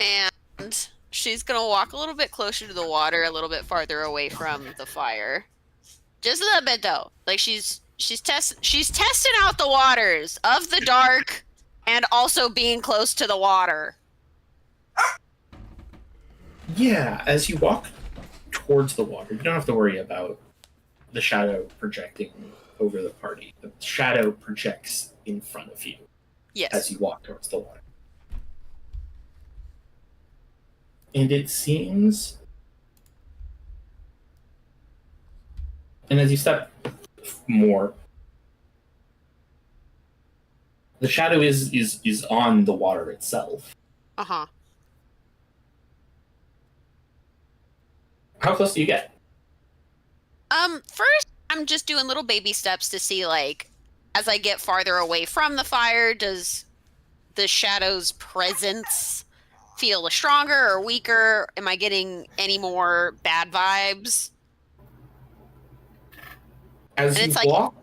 And she's gonna walk a little bit closer to the water, a little bit farther away from the fire. Just a little bit though. Like she's testing out the waters of the dark and also being close to the water. Yeah, as you walk towards the water, you don't have to worry about the shadow projecting over the party. The shadow projects in front of you Yes. as you walk towards the water. And it seems... And as you step more, the shadow is on the water itself. Uh-huh. How close do you get? First I'm just doing little baby steps to see, like, as I get farther away from the fire, does the shadow's presence feel stronger or weaker? Am I getting any more bad vibes? As And you it's like- walk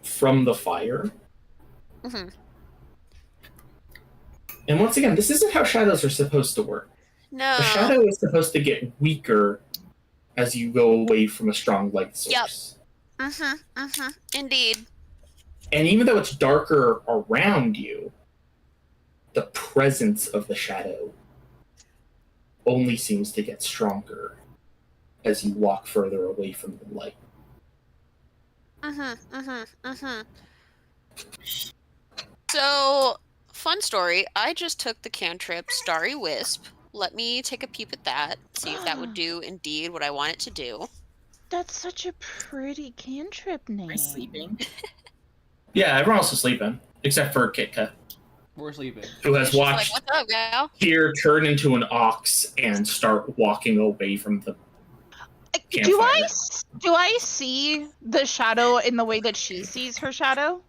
from the fire, Mm-hmm. and once again, this isn't how shadows are supposed to work. No. The shadow is supposed to get weaker as you go away from a strong light source. Mm-hmm. Mm-hmm. Indeed. And even though it's darker around you, the presence of the shadow only seems to get stronger as you walk further away from the light. Mm-hmm. Mm-hmm. Mm-hmm. So, fun story. I just took the cantrip Starry Wisp. Let me take a peep at that, see if that would do indeed what I want it to do. That's such a pretty cantrip name. Am I sleeping? Yeah, everyone else is sleeping, except for Kitka, We're sleeping. who has She's like, watched what's up, gal? Tyr turn into an ox and start walking away from the Do I campfire. do I see the shadow in the way that she sees her shadow?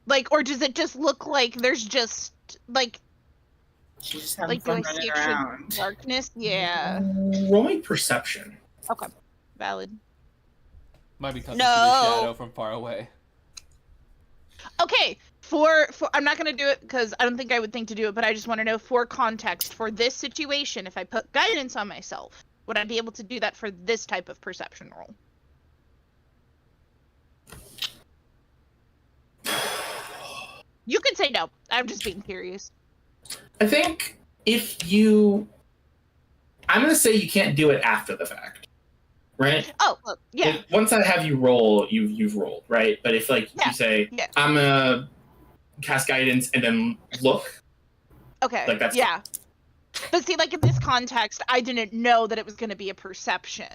Like, or does it just look like there's just like She's just having like do I fun running see actual around. darkness? Yeah. Roll me perception. Okay. Valid. Might be tough to No. see the shadow from far away. Okay. For I'm not gonna do it because I don't think I would think to do it, but I just want to know for context for this situation. If I put guidance on myself, would I be able to do that for this type of perception roll? You could say no. I'm just being curious. I think if you... I'm going to say you can't do it after the fact, right? Oh, well, yeah. If, once I have you roll, you've rolled, right? But if, like, Yeah, you say, yeah. I'm going to cast guidance and then look, Okay. like, that's yeah. But see, like in this context, I didn't know that it was going to be a perception.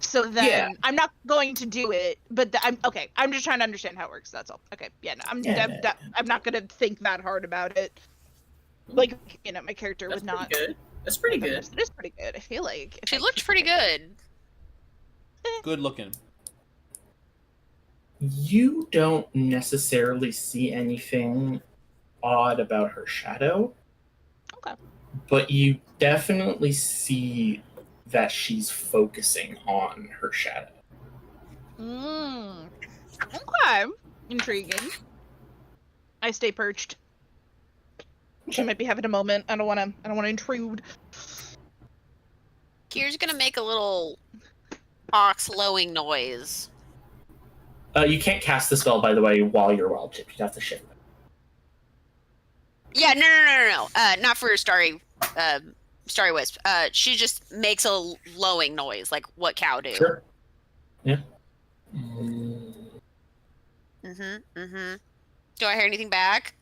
So then Yeah. I'm not going to do it. But I'm okay. I'm just trying to understand how it works. That's all. Okay. Yeah. No, I'm not going to think that hard about it. Like, you know, my character That's would not. pretty good. That's pretty good. It is pretty good. I feel like. if She I looked keep pretty it- good. Good looking. you don't necessarily see anything odd about her shadow. Okay. But you definitely see that she's focusing on her shadow. Okay. Intriguing. I stay perched. She might be having a moment. I don't want to intrude. Kier's gonna make a little ox lowing noise. You can't cast the spell, by the way, while you're wild chip. You have to shift. Yeah, no. Not for Starry Wisp. She just makes a lowing noise, like what cow do. Sure. Yeah. Mm-hmm. Do I hear anything back?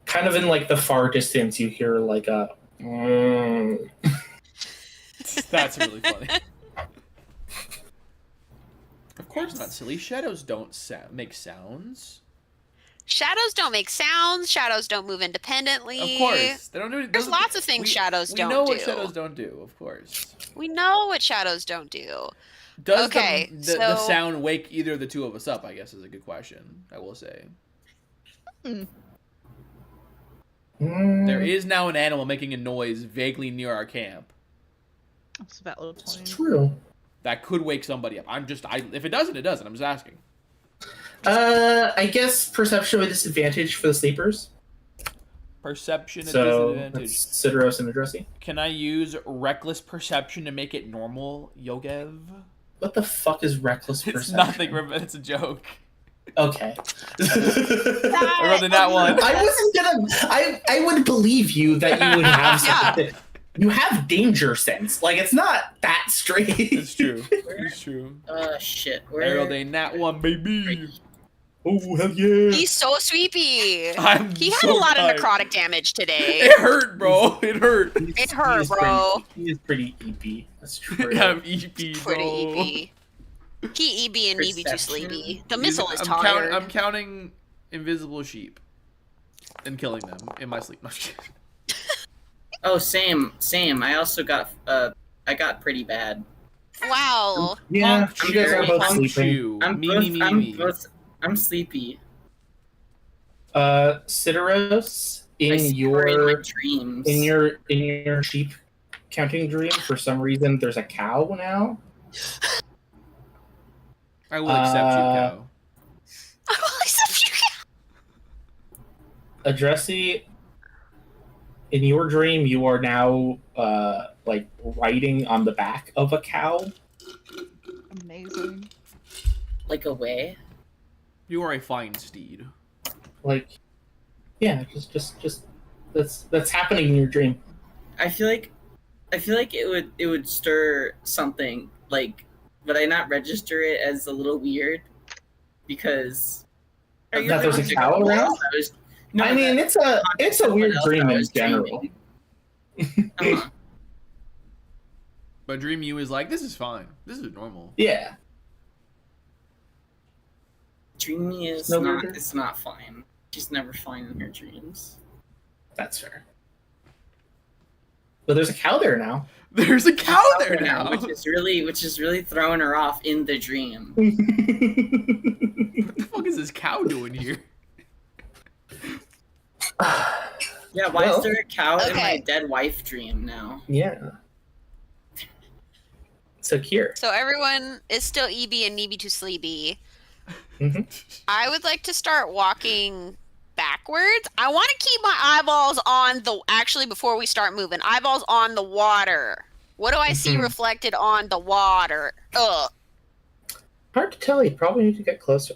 Kind of in like the far distance, you hear like a. That's really funny. Of course not, silly. Shadows don't make sounds. Shadows don't make sounds. Shadows don't move independently. Of course, they don't do. There's lots of things shadows don't do. We know what shadows don't do, of course. We know what shadows don't do. Does Okay, the sound wake either of the two of us up? I guess is a good question. I will say. There is now an animal making a noise vaguely near our camp. That's a valid It's point. true. That could wake somebody up. If it doesn't, it doesn't. I'm just asking. I guess perception with disadvantage for the sleepers. Perception at So disadvantage. Cideros and Addressy. Can I use reckless perception to make it normal, Yogev? What the fuck is reckless perception? It's nothing. It's a joke. Okay. I rather that one. I wasn't gonna. I would believe you that you would have something. You have danger sense. Like, it's not that straight. It's true. It's true. Shit. Harold ain't that one, baby. Oh, hell yeah. He's so sweepy. He had so a lot tired. of necrotic damage today. It hurt, bro. It hurt. It hurt, bro. He is pretty EP. That's true. I'm EP, bro. Pretty EP. He EB and EB too Perception. sleepy. The missile is I'm tired. I'm counting invisible sheep and killing them in my sleep. Oh, same. I also got I got pretty bad. Wow. Yeah, I'm you guys are very both hungry. sleeping. I'm sleepy. Cideros, I see her in my dreams. in your sheep counting dream, for some reason there's a cow now. I will accept you, cow. I will accept you. Addressy, in your dream, you are now like riding on the back of a cow. Amazing. Like a way. You are a fine steed. Like, yeah, just that's happening in your dream. I feel like it would stir something, like, would I not register it as a little weird? Because That there's a cow around? I mean, it's a weird dream in general. But dream you is like, this is fine. This is normal. Yeah. Dreaming is No not. weirder? It's not fine. She's never fine in her dreams. That's fair. But there's a cow there now. There's a cow there now. which is really throwing her off in the dream. What the fuck is this cow doing here? Yeah, why is there a cow in my Okay. dead wife dream now? Yeah. So Kier. So everyone is still EB and EB too sleepy. Mhm. I would like to start walking backwards. I want to keep my eyeballs on actually before we start moving, eyeballs on the water. What do I see Mhm. reflected on the water? Ugh. Hard to tell. You probably need to get closer.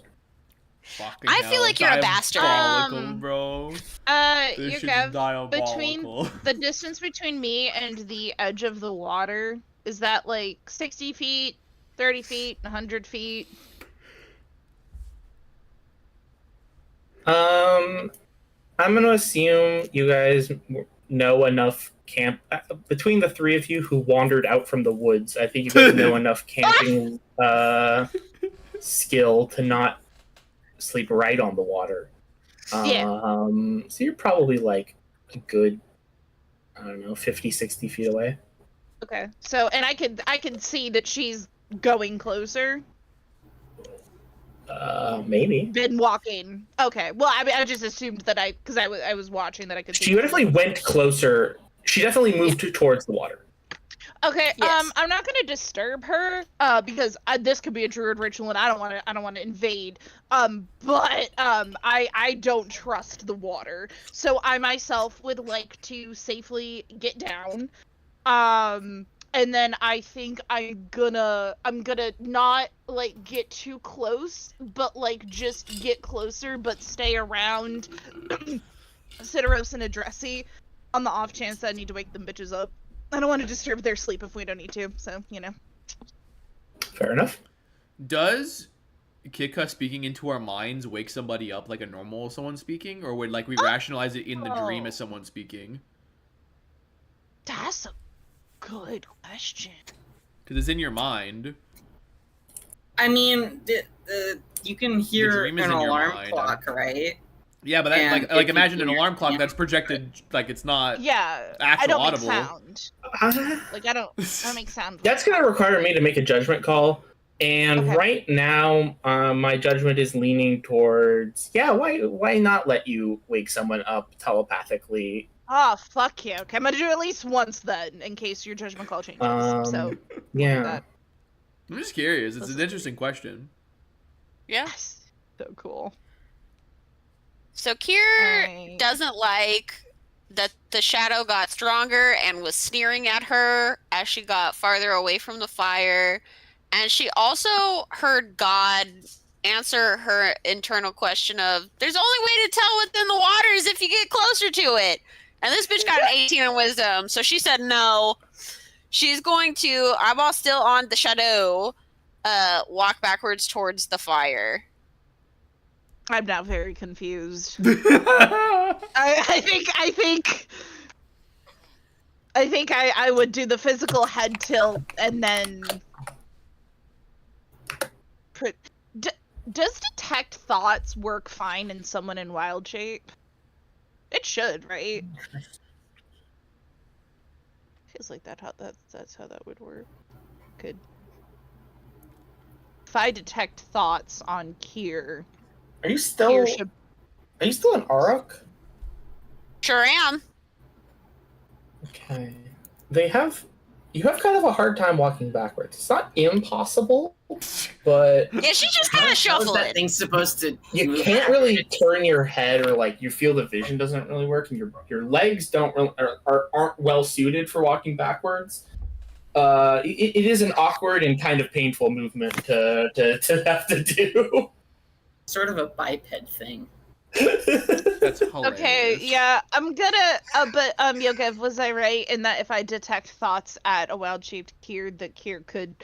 Fucking I feel hell, like you're a bastard. diabolical, bro. This You shit is have diabolical. the distance between me and the edge of the water, is that like 60 feet, 30 feet, 100 feet? I'm gonna assume you guys know enough camp between the three of you who wandered out from the woods. I think you guys know enough camping skill to not sleep right on the water. Yeah. So you're probably like a good, I don't know, 50, 60 feet away. Okay. So, and I can see that she's going closer. Maybe. Been walking. Okay. Well, I mean, I just assumed that because I was watching that I could see. She definitely went closer. She definitely moved towards the water. Okay. Yes. I'm not gonna disturb her. Because this could be a druid ritual, and I don't want to invade. But I don't trust the water, so I myself would like to safely get down. And then I think I'm gonna not like get too close, but like just get closer, but stay around Cideros and Addressy on the off chance that I need to wake them bitches up. I don't want to disturb their sleep if we don't need to, so you know. Fair enough. Does Kika speaking into our minds wake somebody up like a normal someone speaking, or would like we rationalize it in the dream as someone speaking? That's a good question. Because it's in your mind. I mean, you can hear dream is an in your alarm mind. clock, right? Yeah, but that, And like if imagine you an hear- alarm clock yeah. that's projected like it's not Yeah, actual I don't audible. make sound. Like I don't make sound. That's going to require me to make a judgment call. And Okay. right now, my judgment is leaning towards, why not let you wake someone up telepathically? Oh, fuck you. Okay, I'm gonna do it at least once then, in case your judgment call changes. So, yeah. that. I'm just curious. It's an interesting question. Yeah. Yes. So cool. So Kier doesn't like that the shadow got stronger and was sneering at her as she got farther away from the fire. And she also heard God answer her internal question of, there's only way to tell within the waters if you get closer to it. And this bitch got an 18 in wisdom, so she said no. She's going to, eyeball still on the shadow, walk backwards towards the fire. I'm now very confused. I think I would do the physical head tilt and then. Does detect thoughts work fine in someone in wild shape? It should, right? Feels like that's how that would work. Good. If I detect thoughts on Kier, Are you still in Auruk? Sure am. Okay. You have kind of a hard time walking backwards. It's not impossible, but Yeah, she's just kind of How is shuffling. that thing supposed to? you move can't really backwards? turn your head, or like you feel the vision doesn't really work, and your legs don't really, aren't well suited for walking backwards. It is an awkward and kind of painful movement to have to do. Sort of a biped thing. That's hilarious. okay, yeah, I'm gonna. But Yogev, was I right in that if I detect thoughts at a wild-shaped Kier, that Kier could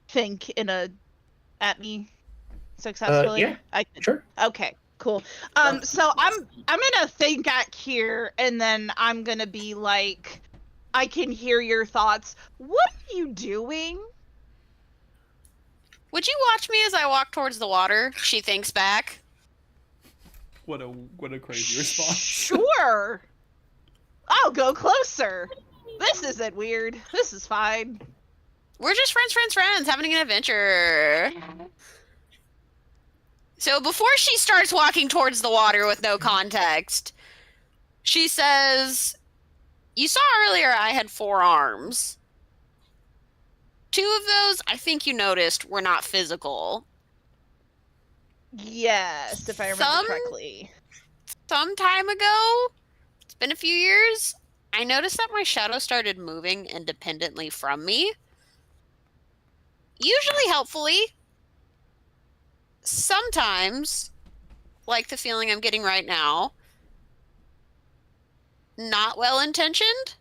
think at me successfully? Yeah, sure. Okay, cool. So I'm gonna think at Kier, and then I'm gonna be like, I can hear your thoughts. What are you doing? Would you watch me as I walk towards the water? She thinks back. What a crazy response. Sure. I'll go closer. This isn't weird. This is fine. We're just friends, having an adventure. So before she starts walking towards the water with no context, she says, you saw earlier I had 4 arms. 2 of those, I think you noticed, were not physical. Yes, if I remember correctly. Some time ago, it's been a few years, I noticed that my shadow started moving independently from me. Usually helpfully. Sometimes, like the feeling I'm getting right now, not well intentioned.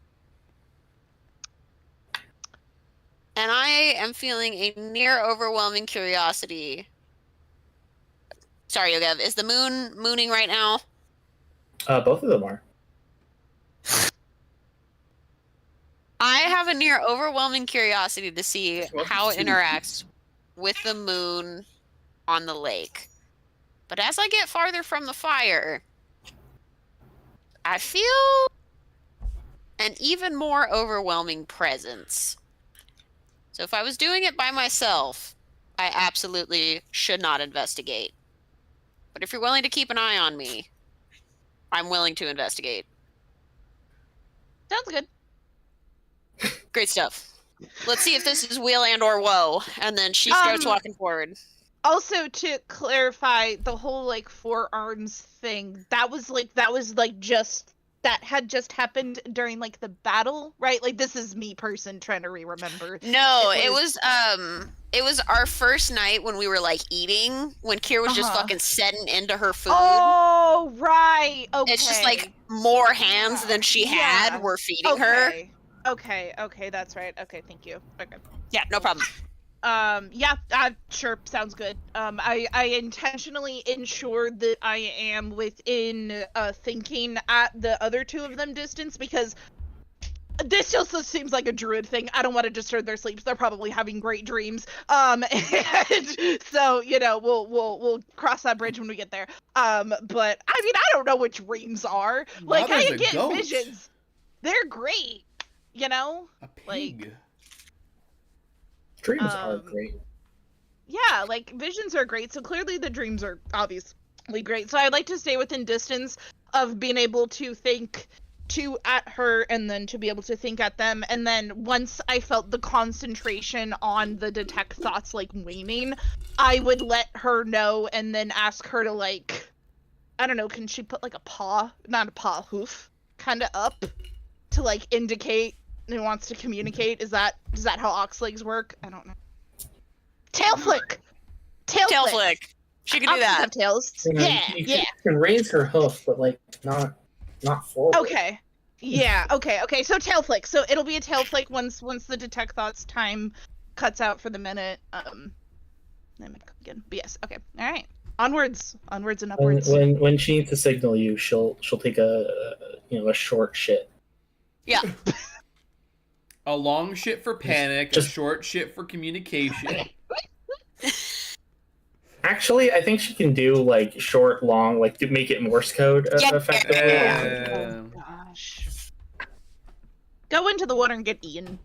And I am feeling a near overwhelming curiosity. Sorry, Yogev, is the moon mooning right now? Both of them are. I have a near overwhelming curiosity to see how it interacts with the moon on the lake. But as I get farther from the fire, I feel an even more overwhelming presence. So if I was doing it by myself, I absolutely should not investigate. But if you're willing to keep an eye on me, I'm willing to investigate. Sounds good. Great stuff. Let's see if this is wheel and or woe. And then she starts walking forward. Also, to clarify, the whole like 4 arms thing, that was just that had just happened during like the battle, right? Like this is me trying to remember. No, it was our first night when we were like eating, when Kier was just fucking setting into her food. Oh, right. Okay. It's just like more hands than she had were feeding her. Okay, that's right. Okay, thank you. Okay. Yeah, no problem. Sure, sounds good. I intentionally ensured that I am within thinking at the other 2 of them distance, because this just seems like a druid thing. I don't want to disturb their sleeps. They're probably having great dreams. And so we'll cross that bridge when we get there. But I mean, I don't know what dreams are. Like, I get visions. They're great. A pig. Dreams are great. Yeah, like visions are great. So clearly the dreams are obviously great. So I'd like to stay within distance of being able to think at her and then to be able to think at them. And then once I felt the concentration on the detect thoughts like waning, I would let her know and then ask her to, like, I don't know, can she put like a paw, not a paw, hoof, kind of up to like indicate it wants to communicate? Does that how ox legs work? I don't know. Tail flick. Tail flick. She can do that. Have tails. You can raise her hoof, but like not forward. Okay. Yeah. Okay. So tail flick. So it'll be a tail flick once the detect thoughts time cuts out for the minute. Then I'm gonna come again. But yes. Okay. All right. Onwards and upwards. When she needs to signal you, she'll take a short shit. Yeah. A long shit for panic, a short shit for communication. Actually, I think she can do like short, long, like to make it Morse code effective. Oh gosh. Go into the water and get eaten.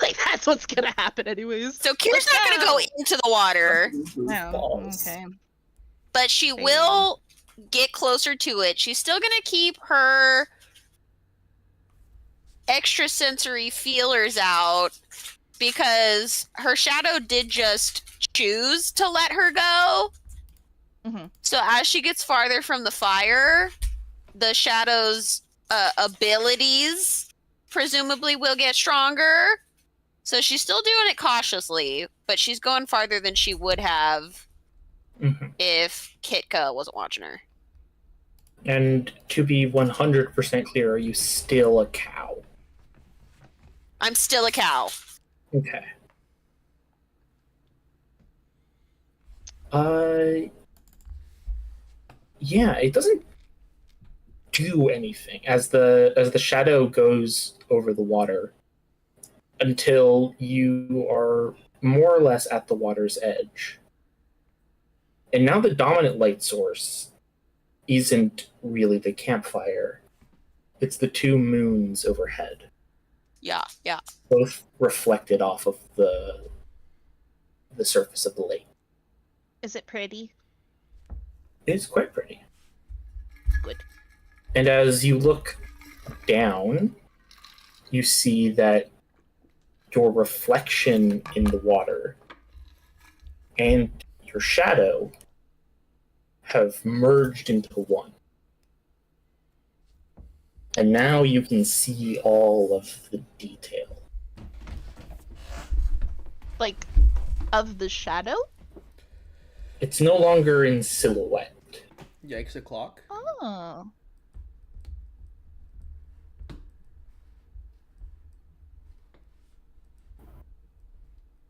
Like that's what's gonna happen anyways. So Kira's not gonna go into the water. No. Okay. But she will get closer to it. She's still gonna keep her extrasensory feelers out because her shadow did just choose to let her go. Mm-hmm. So as she gets farther from the fire, the shadow's abilities presumably will get stronger. So she's still doing it cautiously, but she's going farther than she would have if Kitka wasn't watching her. And to be 100% clear, are you still a cow? I'm still a cow. Okay. Yeah, it doesn't do anything as the shadow goes over the water until you are more or less at the water's edge. And now the dominant light source isn't really the campfire. It's the two moons overhead. Yeah. Both reflected off of the surface of the lake. Is it pretty? It's quite pretty. Good. And as you look down, you see that your reflection in the water and your shadow have merged into one. And now you can see all of the detail. Like, of the shadow? It's no longer in silhouette. Yikes o'clock. Oh.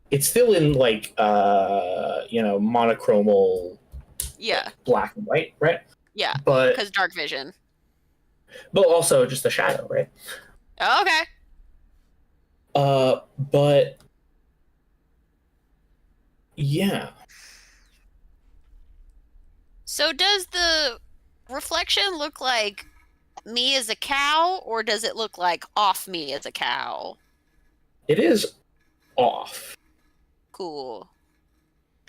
It's still in like monochromal black and white, right? Yeah. But because dark vision. But also just a shadow, right? Oh, okay. But yeah. So does the reflection look like me as a cow, or does it look like off me as a cow? It is off. Cool.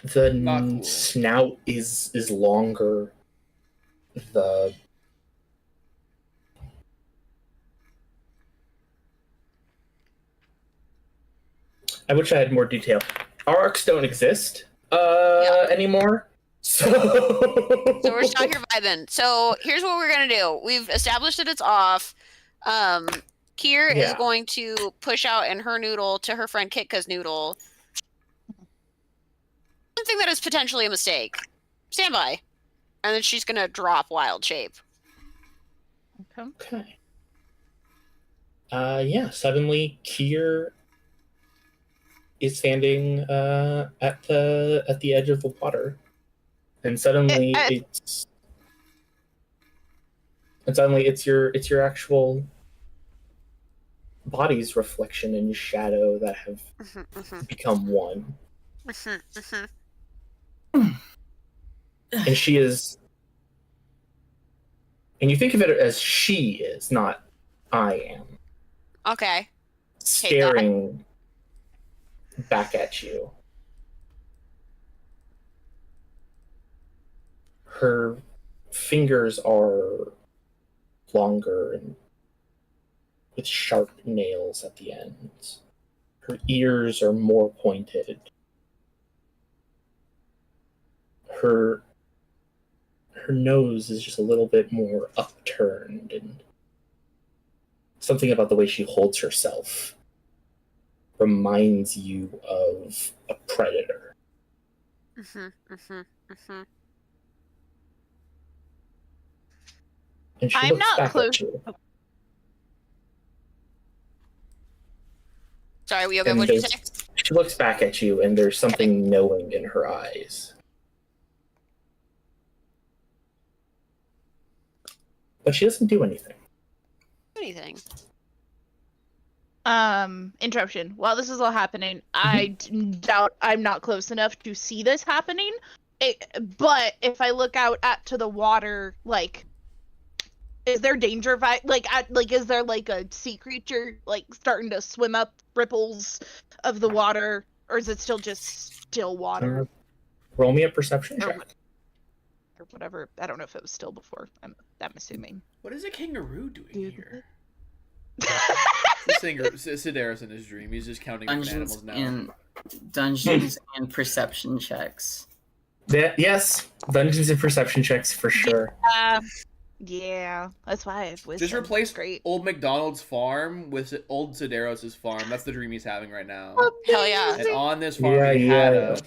The cool. Snout is longer. I wish I had more detail. Our arcs don't exist anymore. So we're stuck here vibing. So here's what we're gonna do. We've established that it's off. Kier is going to push out in her noodle to her friend Kitka's noodle. Something that is potentially a mistake. Stand by. And then she's gonna drop wild shape. Okay. Suddenly Kier is standing at the edge of the water. And suddenly it's your actual body's reflection and shadow that have become one. And she is, and you think of it as she is, not I am. Okay. Staring back at you. Her fingers are longer and with sharp nails at the ends. Her ears are more pointed. Her nose is just a little bit more upturned, and something about the way she holds herself reminds you of a predator. And she I'm looks not back close. at you. Sorry, we okay? And What'd you say? she looks back at you, and there's something knowing in her eyes. But she doesn't do anything. Anything. Interruption. While this is all happening, I doubt I'm not close enough to see this happening. But if I look out to the water, like, is there danger is there like a sea creature like starting to swim up ripples of the water, or is it still just still water? Roll me a perception check. Or whatever. I don't know if it was still before. I'm assuming. What is a kangaroo doing Dude. here? Sedaris in his dream. He's just counting animals now. Dungeons and perception checks. Yes, dungeons and perception checks for sure. Yeah, that's why I have wisdom. Just replace Great. old McDonald's farm with old Sedaris' farm. That's the dream he's having right now. Hell yeah. And on this farm, he had a...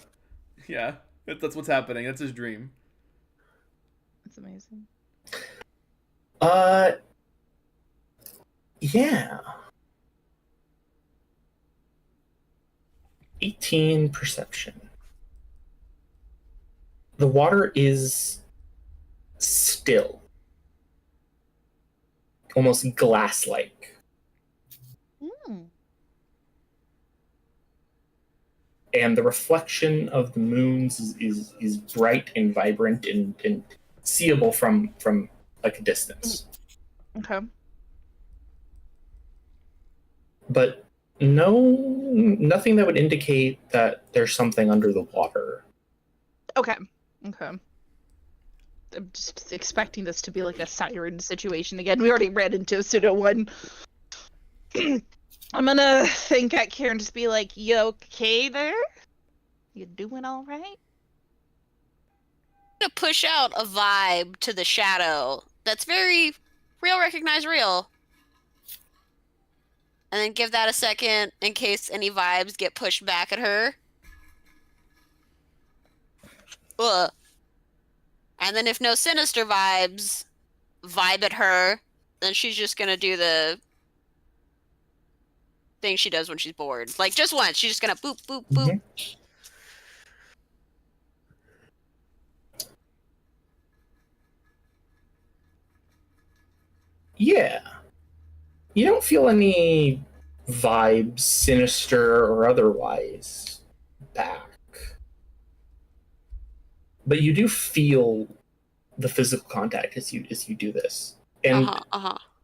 Yeah, that's what's happening. That's his dream. That's amazing. Yeah. 18 perception. The water is still. Almost glass-like. And the reflection of the moons is bright and vibrant and seeable from like a distance. Okay. But nothing that would indicate that there's something under the water. Okay. I'm just expecting this to be like a siren situation again. We already ran into a pseudo one. I'm gonna think at Kieran, just be like, "You okay there? You doing all right?" I'm gonna push out a vibe to the shadow that's very real, recognize real. And then give that a second in case any vibes get pushed back at her. Ugh. And then if no sinister vibes vibe at her, then she's just gonna do the thing she does when she's bored. Like, just once. She's just gonna boop, boop, boop. Yeah. You don't feel any vibes, sinister or otherwise, back. But you do feel the physical contact as you do this. And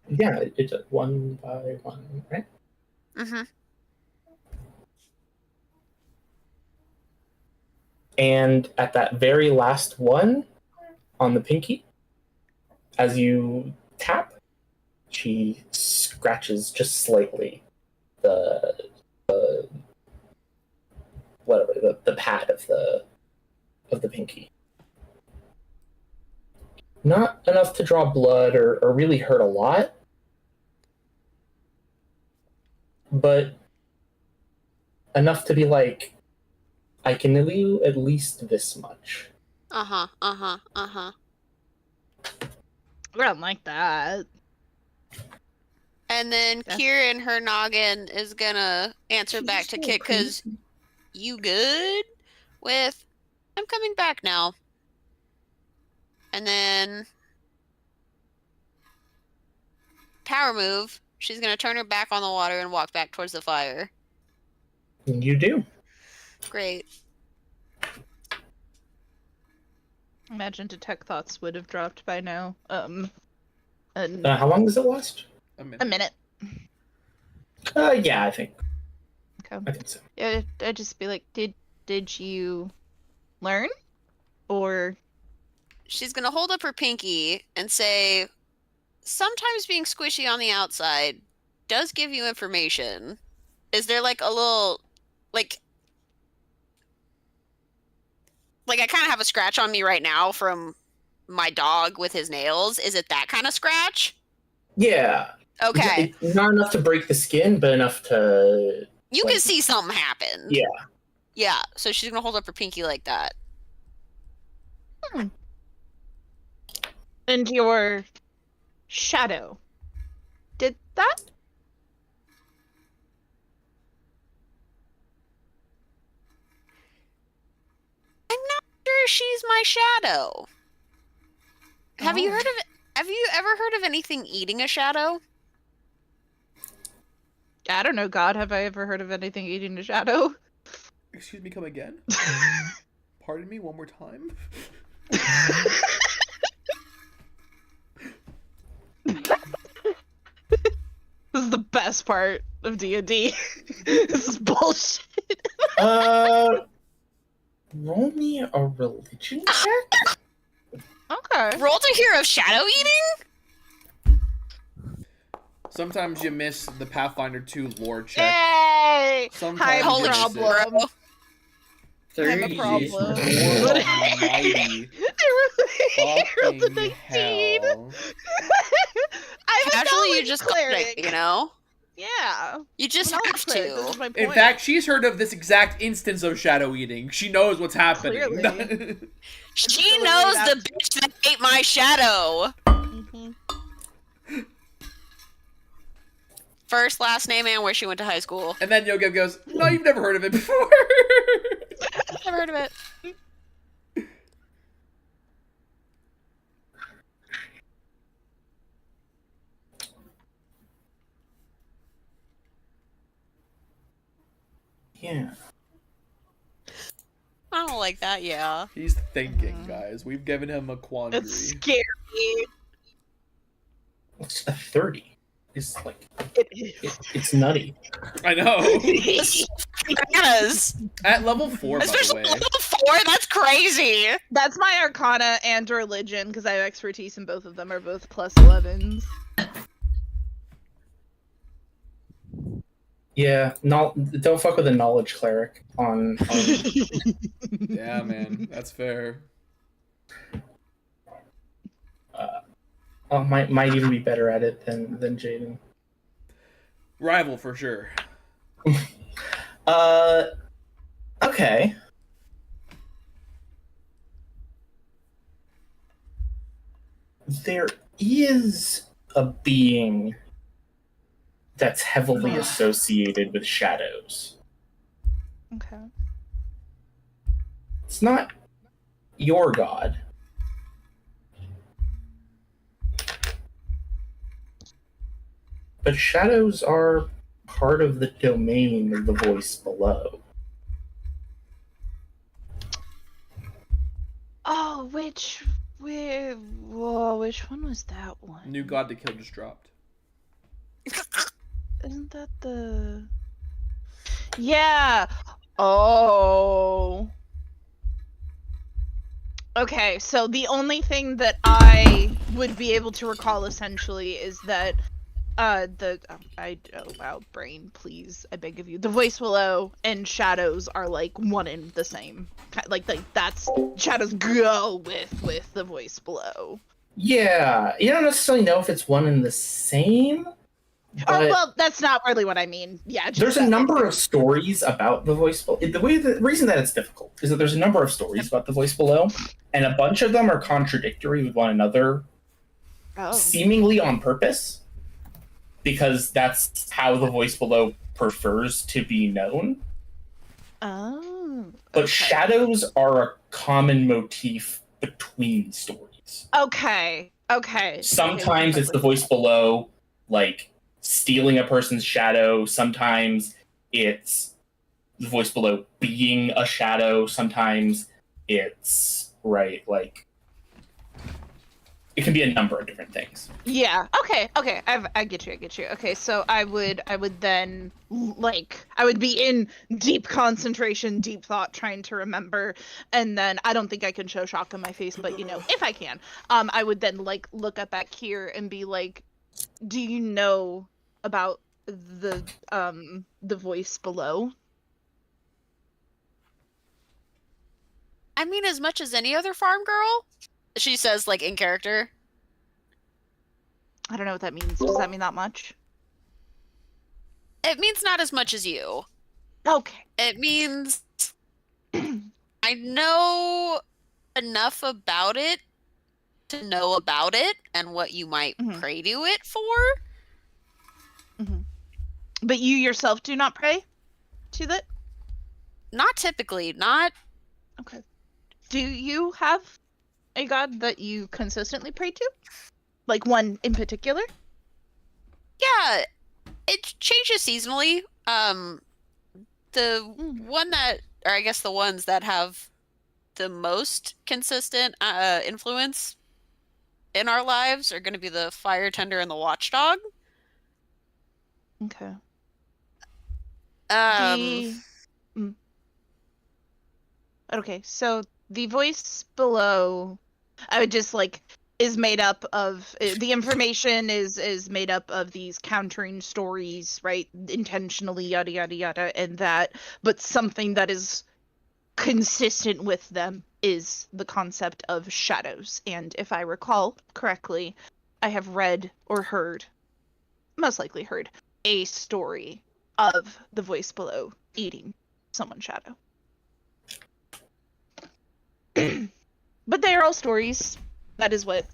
yeah, it's one by one, right? And at that very last one on the pinky, as you tap, she scratches just slightly the pad of the pinky. Not enough to draw blood or really hurt a lot, but enough to be like, I can give you at least this much. I don't like that. And then Kieran, her noggin, is gonna answer back to Kit, because you good with, I'm coming back now. And then power move, She's gonna turn her back on the water and walk back towards the fire. You do. Great. Imagine detect thoughts would have dropped by now. And How long does it last? a minute. Yeah, I think. Okay. I think so. Yeah, I'd just be like, did you learn? Or She's gonna hold up her pinky and say, sometimes being squishy on the outside does give you information. Is there like a little, like I kind of have a scratch on me right now from my dog with his nails. Is it that kind of scratch? Yeah. Okay. Not enough to break the skin, but enough to... You can see something happen. Yeah. Yeah, so she's gonna hold up her pinky like that. and your shadow. Did that? I'm not sure she's my shadow. Have you Oh. heard of Have you ever heard of anything eating a shadow? I don't know, God, have I ever heard of anything eating a shadow? Excuse me, come again? Pardon me one more time? This is the best part of D&D. This is bullshit. Roll me a religion check? Okay. Roll to hear of shadow eating? Sometimes you miss the Pathfinder 2 lore check. Hey! Sometimes Hi, you miss it. problem. I have a 30. problem. Lord almighty. Fucking Fucking 19. hell. I'm a Casually, you knowledge just got cleric. it, you know? Yeah. You just I'm a have knowledge cleric, this is to. my point. In fact, she's heard of this exact instance of shadow eating. She knows what's happening. Clearly. She really knows that- the bitch that ate my shadow. Mhm. First, last name, and where she went to high school. And then Yogev goes, no, you've never heard of it before. Never heard of it. Yeah. I don't like that, yeah. He's thinking, guys. We've given him a quandary. It's scary. What's a 30? It's like, It is. it's nutty. I know. Bananas. At level 4, by the Especially way. level 4, that's crazy. That's my Arcana and Religion, because I have expertise in both of them, are both plus 11s. Yeah, don't fuck with a knowledge cleric on Yeah, man. That's fair. might even be better at it than Jaden. Rival for sure. Okay. There is a being that's heavily associated with shadows. Okay. It's not your god. But shadows are part of the domain of the voice below. Oh, which one was that one? New God to Kill just dropped. Isn't that the... Yeah! Oh. Okay, so the only thing that I would be able to recall essentially is that wow, brain, please, I beg of you. The voice below and shadows are like one and the same. Like that's shadows go with the voice below. Yeah, you don't necessarily know if it's one and the same. Oh, well, that's not really what I mean. Yeah, just There's a that, number of stories about the voice below. The reason that it's difficult is that there's a number of stories about the voice below, and a bunch of them are contradictory with one another, seemingly on purpose, because that's how the voice below prefers to be known. Oh. But okay. shadows are a common motif between stories. Okay. Sometimes it's the voice below, like, stealing a person's shadow. Sometimes it's the voice below being a shadow. Sometimes it's like it can be a number of different things. Yeah. Okay. I get you. Okay. So I would then I would be in deep concentration, deep thought, trying to remember, and then I don't think I can show shock on my face, but if I can, I would then look up at Kier and be like, "Do you know about the voice below?" I mean, as much as any other farm girl, she says, in character. I don't know what that means. Does that mean that much? It means not as much as you. Okay. It means I know enough about it to know about it and what you might pray to it for. Mm-hmm. But you yourself do not pray to that? Not typically. Not. Okay. Do you have a god that you consistently pray to? Like one in particular? Yeah, it changes seasonally. The one that, or I guess the ones that have the most consistent influence in our lives are going to be the fire tender and the watchdog. Okay. Okay, so the voice below, I would just is made up of the information is made up of these countering stories, right? Intentionally, yada yada yada, and that, but something that is consistent with them is the concept of shadows. And if I recall correctly, I have read or heard, most likely heard, a story of the voice below eating someone's shadow. But they are all stories. That is what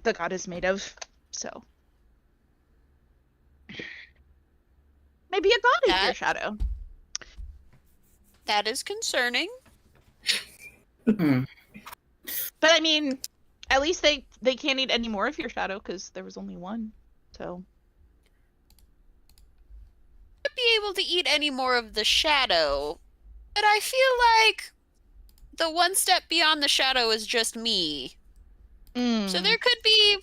the god is made of. So maybe a god is your shadow. That is concerning. But I mean, at least they can't eat any more of your shadow because there was only one. So be able to eat any more of the shadow, but I feel like the one step beyond the shadow is just me. So there could be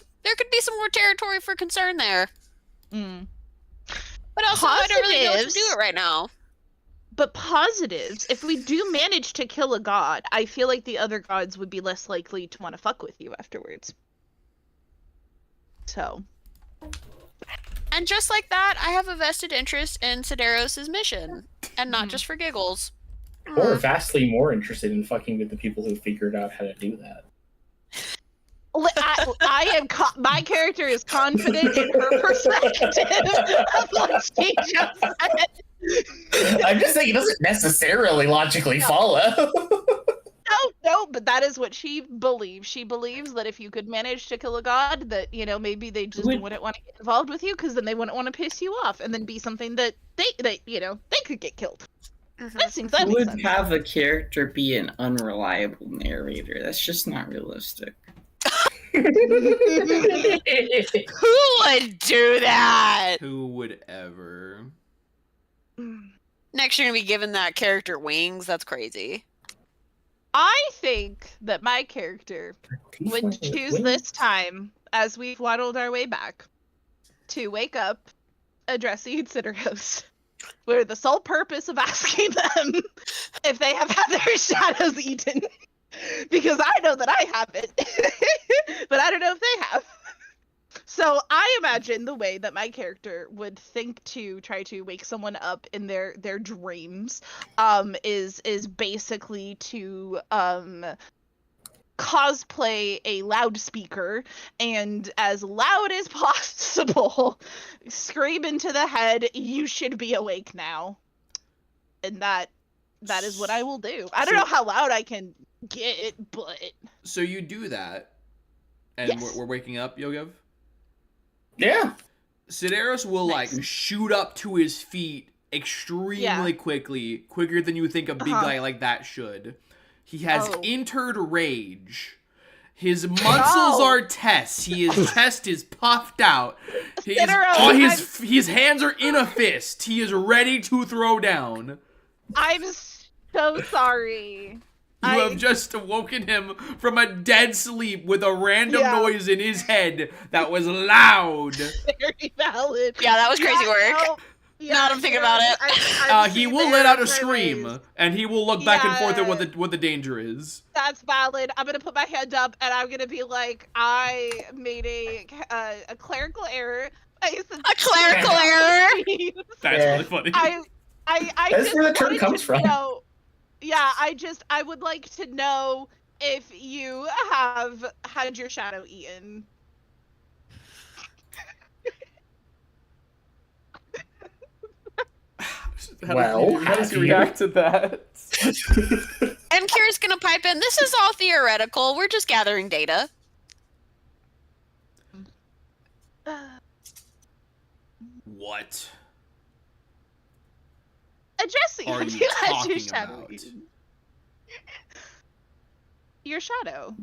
some more territory for concern there. But also, I don't really know what to do it right now. But positives, if we do manage to kill a god, I feel like the other gods would be less likely to want to fuck with you afterwards. So. And just like that, I have a vested interest in Sideros' mission, and not just for giggles. Or vastly more interested in fucking with the people who figured out how to do that. I am. My character is confident in her perspective of what she just said. I'm just saying it doesn't necessarily logically follow. No, but that is what she believes. She believes that if you could manage to kill a god, that maybe they just wouldn't want to get involved with you because then they wouldn't want to piss you off, and then be something that they could get killed. That seems that would sense. Have a character be an unreliable narrator. That's just not realistic. Who would do that? Who would ever? Next, you're gonna be giving that character wings. That's crazy. I think that my character would choose this time, as we've waddled our way back, to wake up, address the Sideros, where the sole purpose of asking them if they have had their shadows eaten. Because I know that I haven't, but I don't know if they have. So I imagine the way that my character would think to try to wake someone up in their dreams, is basically to cosplay a loudspeaker and as loud as possible scream into the head, "You should be awake now," and that is what I will do. I don't know how loud I can get, but so you do that, and yes. we're waking up, Yogev. Yeah. Sideros will shoot up to his feet extremely quickly, quicker than you think a big guy like that should. He has entered rage. His muscles are Tess. His chest is puffed out. His hands are in a fist. He is ready to throw down. I'm so sorry. You have just awoken him from a dead sleep with a random noise in his head that was loud. Very valid. Yeah, that was crazy work. No, now that I'm thinking about it. He will let out a scream, and he will look back and forth at what the danger is. That's valid. I'm gonna put my hand up, and I'm gonna be like, I made a clerical error. A clerical error? That's really funny. I That's just where the term wanted comes to from. know- yeah, I would like to know if you have had your shadow eaten. How does he react to that? And Kira's gonna pipe in, this is all theoretical, we're just gathering data. What Jesse, are have you you had your talking shadow about? eaten? Your shadow.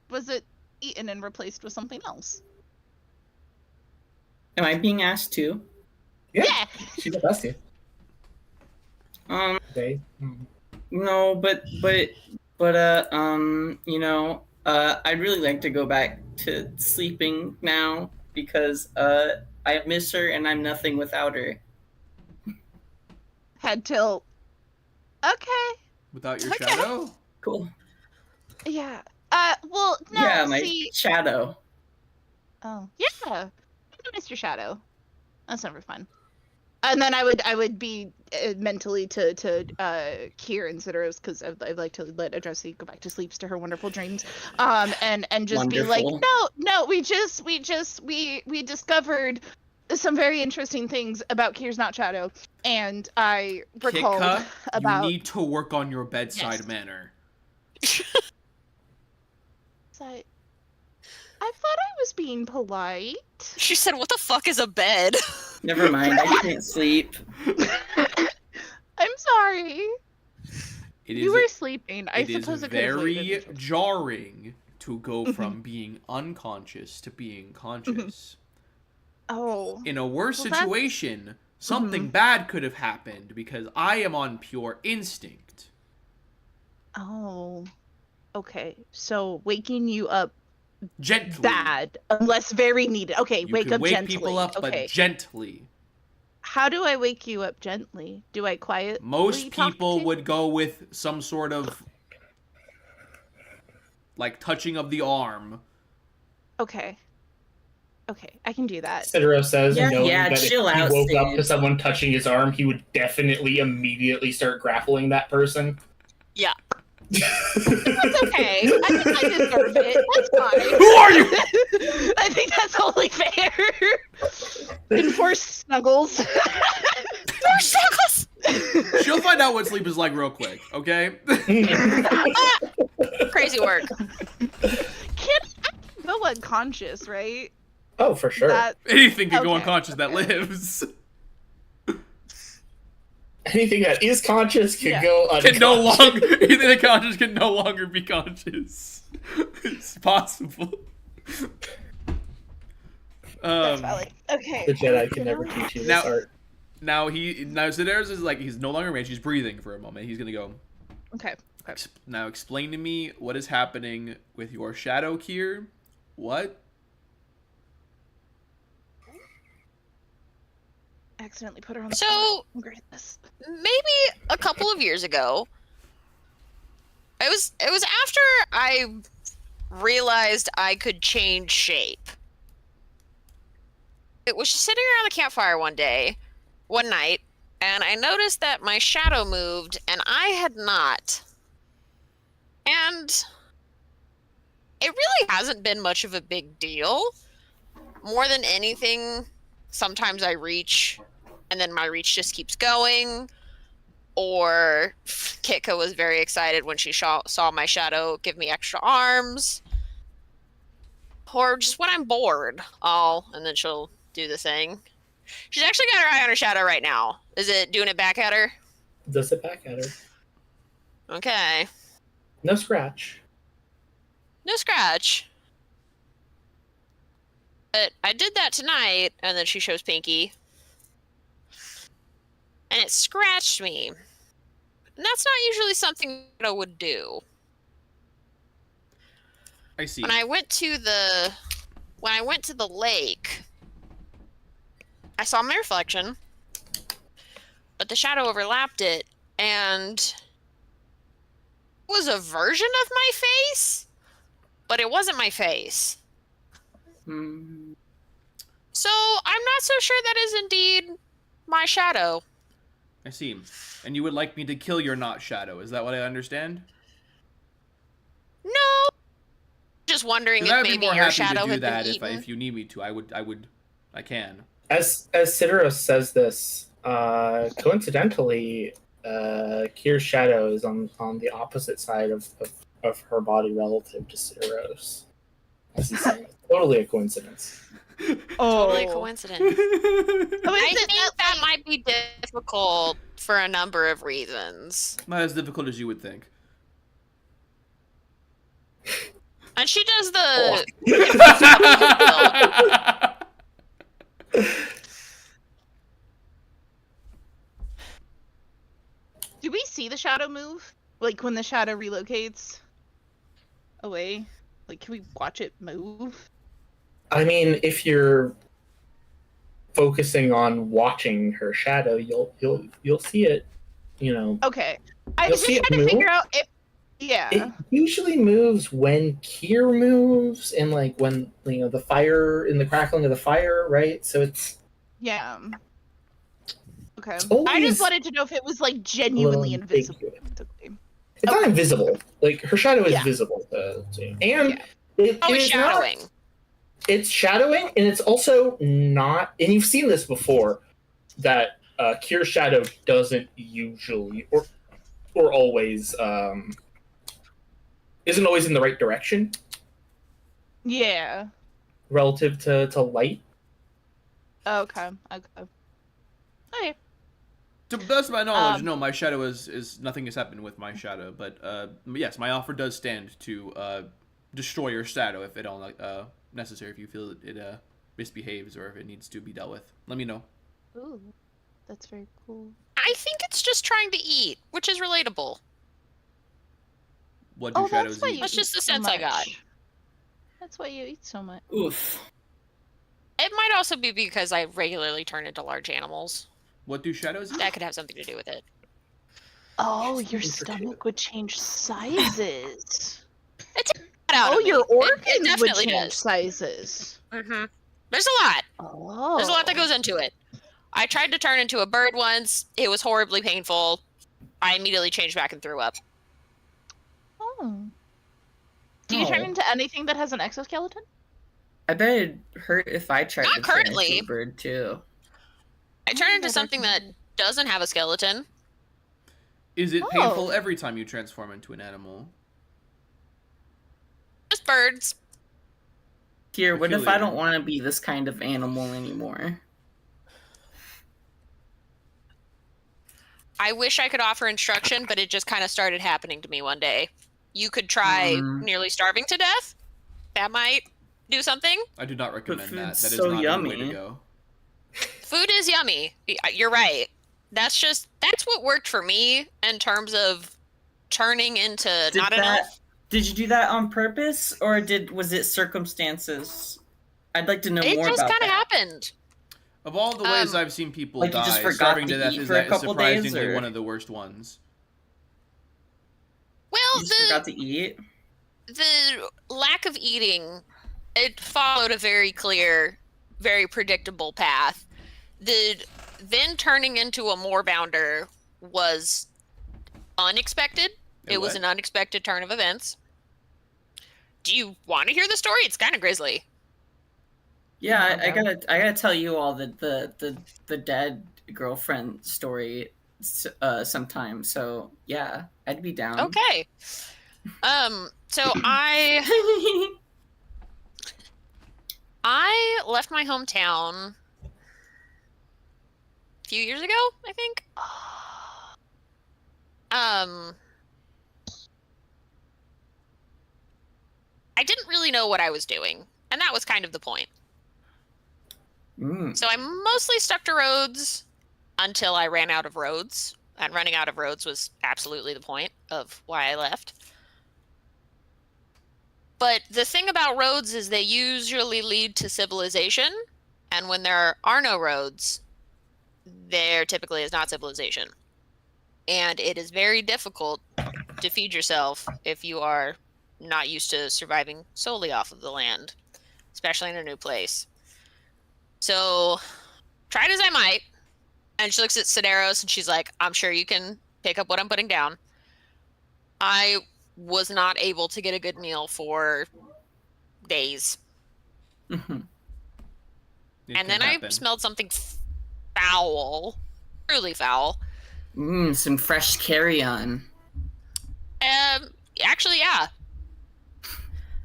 Was it eaten and replaced with something else? Am I being asked too? Yeah. She's the bestie. No, but you know, I'd really like to go back to sleeping now because I miss her and I'm nothing without her. Head tilt. Okay. Without your shadow? Cool. Yeah. Well, no, Yeah, my see... shadow. Oh, yeah. I miss your shadow. That's never fun. And then I would be mentally to Kier and Citrus because I'd like to let Adresi go back to sleep to her wonderful dreams. And just be like, no, we discovered some very interesting things about Kier's not shadow, and I recalled Kitka, about. You need to work on your bedside manner. I thought I was being polite. She said, what the fuck is a bed? Never mind, I can't sleep. I'm sorry. You were sleeping. I suppose it is very jarring to go from being unconscious to being conscious. Oh. In a worse situation, something bad could have happened because I am on pure instinct. Oh. Okay. So waking you up gently. Bad, unless very needed. Okay, You wake can up wake gently. people up, okay. but gently. How do I wake you up gently? Do I quietly Most talk people to would go with some sort of like touching of the arm. Okay. Okay, I can do that. Citro says, knowing that if he chill out, woke up Sid. to someone touching his arm, he would definitely immediately start grappling that person. Yeah. That's okay. I think I deserve it. That's fine. Who are you? I think that's only fair. Enforced snuggles. Enforced snuggles! She'll find out what sleep is like real quick, okay? Crazy work. I can go unconscious, right? Oh, for sure. Anything can go Okay. unconscious that lives. Anything that is conscious can go unconscious. Can no longer anything that conscious can no longer be conscious. It's possible. That's valid. Okay. The Jedi can never teach you this art. Now Sedaris is like, he's no longer mage, he's breathing for a moment. He's gonna go, Okay. now explain to me what is happening with your shadow here. What? I accidentally put her on the So, this. maybe a couple of years ago, it was after I realized I could change shape. It was sitting around the campfire one night, and I noticed that my shadow moved, and I had not. And it really hasn't been much of a big deal. More than anything, sometimes I reach, and then my reach just keeps going. Or Kitka was very excited when she saw my shadow give me extra arms. Or just when I'm bored, and then she'll do the thing. She's actually got her eye on her shadow right now. Is it doing it back at her? Does it back at her? Okay. No scratch. No scratch. But I did that tonight, and then she shows Pinky. And it scratched me. And that's not usually something that I would do. I see. When I went to the lake, I saw my reflection, but the shadow overlapped it, and it was a version of my face, but it wasn't my face. Hmm. So I'm not so sure that is indeed my shadow. I see. And you would like me to kill your not shadow, is that what I understand? No. Just wondering 'Cause if I'd be maybe more your happy to shadow do had been that eaten. if you need me to. I can. As Sideros says this, coincidentally, Kier's shadow is on the opposite side of her body relative to Sideros. As he's saying, totally a coincidence. Totally a coincidence. So is I it think that might be difficult for a number of reasons. Not as difficult as you would think. And she does the Do we see the shadow move? Like when the shadow relocates away? Like can we watch it move? I mean, if you're focusing on watching her shadow, you'll see it. You know, Okay. I You'll was see just it trying to move. figure out if yeah. it usually moves when Kier moves, and like when the fire in the crackling of the fire, right? So it's Yeah. Okay. always I just wanted to know if it was like genuinely invisible. ambiguous. It's not invisible. Like her shadow is Yeah. visible to you. And Yeah. it Oh, it's is shadowing. It's shadowing, and it's also not. And you've seen this before, that Kier's shadow doesn't usually or always isn't always in the right direction Yeah. relative to light. Okay. Okay. To the best of my knowledge, no, my shadow is nothing has happened with my shadow. But yes, my offer does stand to destroy your shadow if it all necessary. If you feel it misbehaves or if it needs to be dealt with, let me know. Ooh. That's very cool. I think it's just trying to eat, which is relatable. What do shadows that's why eat? you That's eat just the so sense I got. much. That's why you eat so much. Oof. It might also be because I regularly turn into large animals. What do shadows eat? That could have something to do with it. Oh, She's your intricate. stomach would change sizes. Out Oh, of me. your organs It would definitely change does. sizes. Mm-hmm. There's a lot. Oh. There's a lot that goes into it. I tried to turn into a bird once. It was horribly painful. I immediately changed back and threw up. Oh. Do you turn Oh. into anything that has an exoskeleton? I bet it'd hurt if I tried Not to turn currently. into a bird too. I turned into something that doesn't have a skeleton. Is it painful Oh. every time you transform into an animal? Just birds. Here, what if I Peculiar. don't want to be this kind of animal anymore? I wish I could offer instruction, but it just kind of started happening to me one day. You could try nearly starving to death. That might do something. I do not recommend that. That food's is so not a good way to yummy. go. Food is yummy. You're right. That's what worked for me in terms of turning into not an elf. Did you do that on purpose, or was it circumstances? I'd like to know It more just about kind of that. happened. Of all the ways I've seen people like you die, just forgot starving to to death eat is for a that couple days, surprisingly or- one of the worst ones. Well, You just forgot to eat. the lack of eating, it followed a very clear, very predictable path. The then turning into a moorbounder was unexpected. It was what? an unexpected turn of events. Do you want to hear the story? It's kind of grisly. Yeah, Okay. I gotta tell you all the dead girlfriend story sometime. So yeah, I'd be down. Okay. So I left my hometown a few years ago, I think. I I didn't really know what I was doing, and that was kind of the point. So I mostly stuck to roads until I ran out of roads, and running out of roads was absolutely the point of why I left. But the thing about roads is they usually lead to civilization, and when there are no roads, there typically is not civilization. And it is very difficult to feed yourself if you are not used to surviving solely off of the land, especially in a new place. So, tried as I might, and she looks at Sedaros and she's like, I'm sure you can pick up what I'm putting down. I was not able to get a good meal for days. And then I smelled something foul, truly foul. Some fresh carrion. Actually, yeah.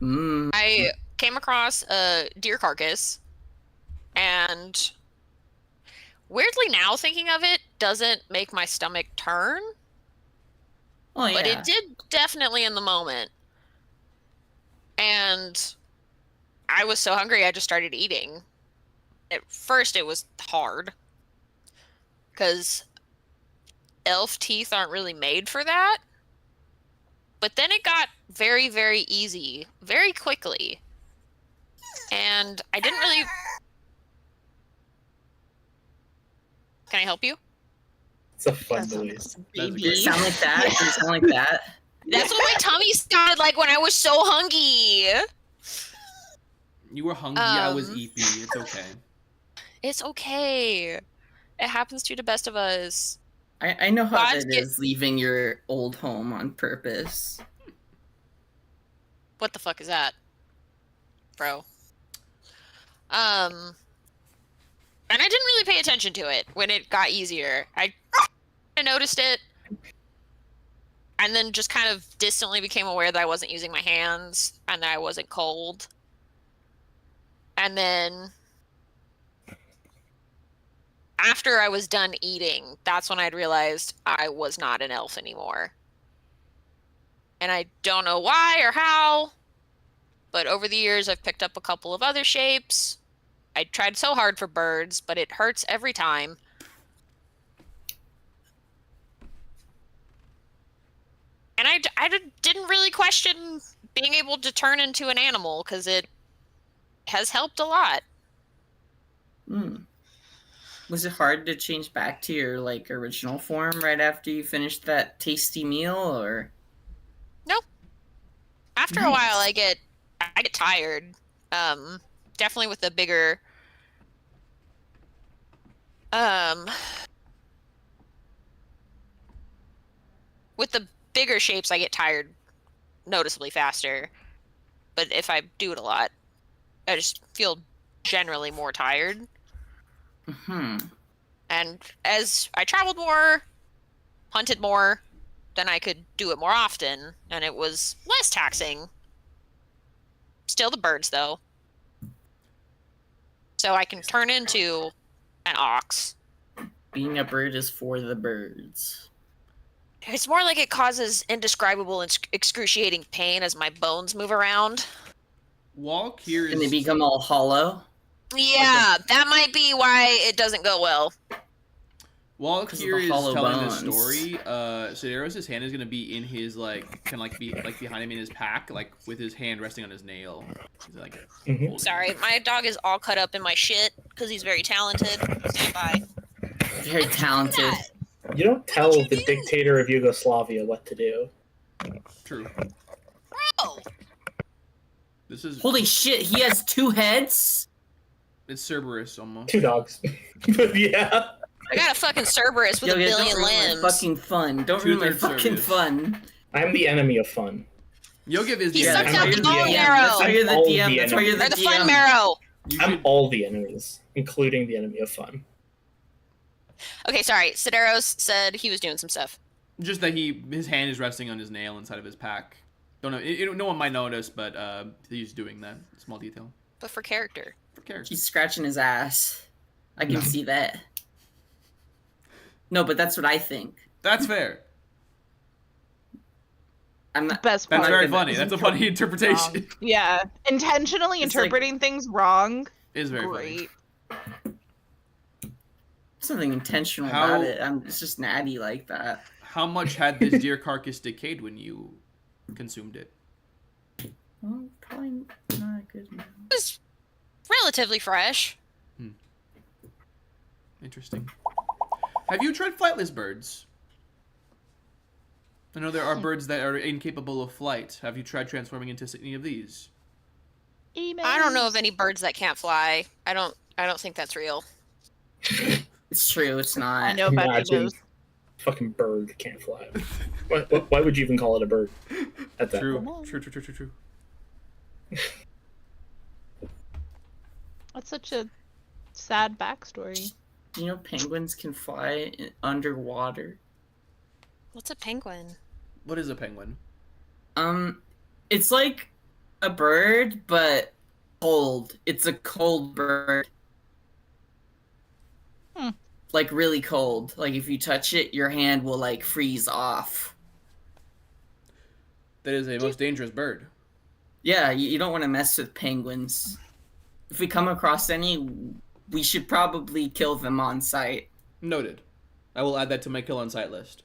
I came across a deer carcass, and weirdly now thinking of it doesn't make my stomach turn. Oh, yeah. But it did definitely in the moment. And I was so hungry I just started eating. At first it was hard, because elf teeth aren't really made for that. But then it got very, very easy, very quickly. And I didn't really... Can I help you? It's a fun noise. Did it sound like that? Did it sound like that? That's what my tummy sounded like when I was so hungry. You were hungry, I was eating. It's okay. It's okay. It happens to the best of us. I know how it is leaving your old home on purpose. What the fuck is that, bro? And I didn't really pay attention to it when it got easier. I noticed it, and then just kind of distantly became aware that I wasn't using my hands and that I wasn't cold. And then after I was done eating, that's when I'd realized I was not an elf anymore. And I don't know why or how, but over the years I've picked up a couple of other shapes. I tried so hard for birds, but it hurts every time. And I didn't really question being able to turn into an animal, because it has helped a lot. Was it hard to change back to your original form right after you finished that tasty meal, or? Nope. After a while, I get tired. Definitely with the bigger. With the bigger shapes, I get tired noticeably faster. But if I do it a lot, I just feel generally more tired. And as I traveled more, hunted more, then I could do it more often, and it was less taxing. Still the birds, though. So I can turn into an ox. Being a bird is for the birds. It's more like it causes indescribable and excruciating pain as my bones move around. Walk here is... And they become all hollow? Yeah, that might be why it doesn't go well. While Kier is telling bones. this story, Sedaros' hand is gonna be in his be behind him in his pack, with his hand resting on his nail. He's Sorry, my dog is all cut up in my shit because he's very talented. Stand by. Very talented. You don't tell the dictator of Yugoslavia what to do. True. Bro! This is... Holy shit, he has 2 heads? It's Cerberus, almost. 2 dogs. Yeah. I got a fucking Cerberus with a billion limbs. Fucking fun. Don't ruin my fucking fun. I'm the enemy of fun. Yogiv is He the sucks enemy. out the bone marrow. That's why you're the DM. That's why you're the Or the DM. fun marrow. I'm all the enemies, including the enemy of fun. Okay, sorry. Sedaros said he was doing some stuff. Just that his hand is resting on his nail inside of his pack. Don't know. No one might notice, but he's doing that. Small detail. But for character. For character. He's scratching his ass. I can see that. No, but that's what I think. That's fair. I'm not. Best That's part. very gonna- funny. That's a funny interpretation. Wrong. Yeah, intentionally It's like- interpreting things wrong. It's very Great. funny. Something intentional How- about it. It's just natty like that. How much had this deer carcass decayed when you consumed it? Well, probably not a good amount. It was relatively fresh. Interesting. Have you tried flightless birds? I know there are birds that are incapable of flight. Have you tried transforming into any of these? I don't know of any birds that can't fly. I don't think that's real. It's true. It's not. I know about Imagine those. fucking bird can't fly. Why would you even call it a bird? At that True. point? True. That's such a sad backstory. You know, penguins can fly underwater. What's a penguin? What is a penguin? It's like a bird, but cold. It's a cold bird. Like really cold. Like if you touch it, your hand will like freeze off. That is a most dangerous bird. Yeah, you don't want to mess with penguins. If we come across any, we should probably kill them on sight. Noted. I will add that to my kill on sight list.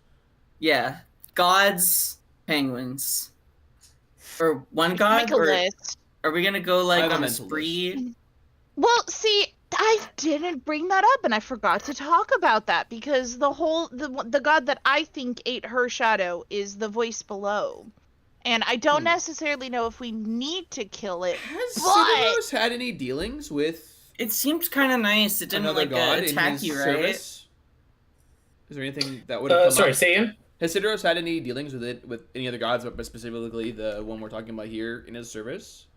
Yeah, gods, penguins, or one god, Make a or list. are we gonna go I like have a on a mental spree? Well, see, I didn't bring that up, and I forgot to talk about that because the god that I think ate her shadow is the voice below, and I don't necessarily know if we need to kill it. Has But- Sidiros had any dealings with It seemed kind of nice. It didn't another like god in attack his you, right? service? Is there anything that would have come Sorry, up? say again? Has Sidiros had any dealings with any other gods, but specifically the one we're talking about here in his service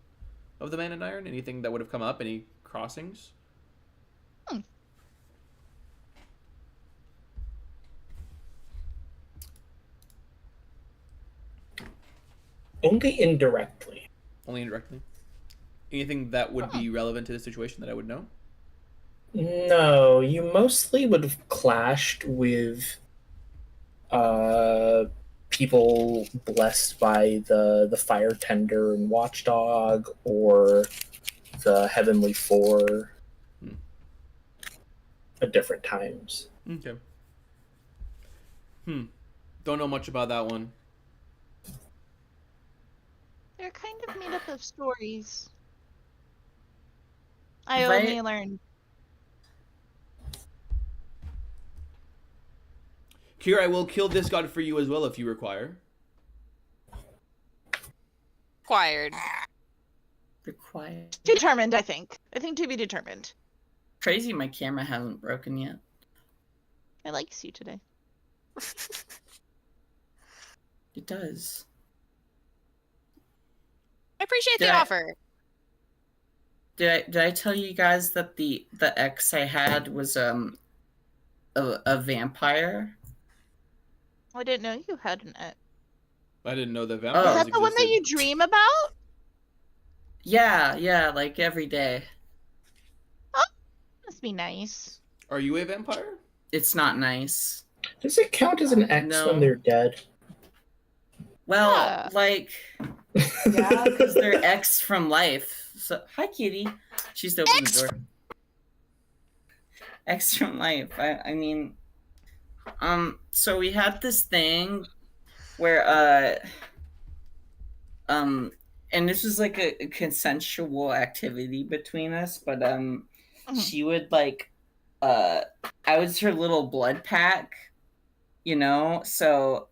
of the Man in Iron? Anything that would have come up? Any crossings? Only indirectly. Only indirectly. Anything that would be relevant to the situation that I would know? No, you mostly would have clashed with people blessed by the Fire Tender and Watchdog or the Heavenly Four at different times. Okay. Don't know much about that one. They're kind of made up of stories. I Right. only learned. Kira, I will kill this god for you as well if you require. Acquired. Required. Determined, I think. I think to be determined. Crazy, my camera hasn't broken yet. I likes you today. It does. I appreciate Did the I- offer. Did I tell you guys that the ex I had was a vampire? I didn't know you had an ex. I didn't know that Is vampires that the one that you existed. dream about? Yeah, like every day. Must be nice. Are you a vampire? It's not nice. Does it count as an ex No. when they're dead? Well, Yeah. like, yeah, because they're ex from life. So, hi, kitty. She's opening the door. Ex from life. I mean, so we had this thing where, and this was like a consensual activity between us, but, she would like, I was her little blood pack, you know, so,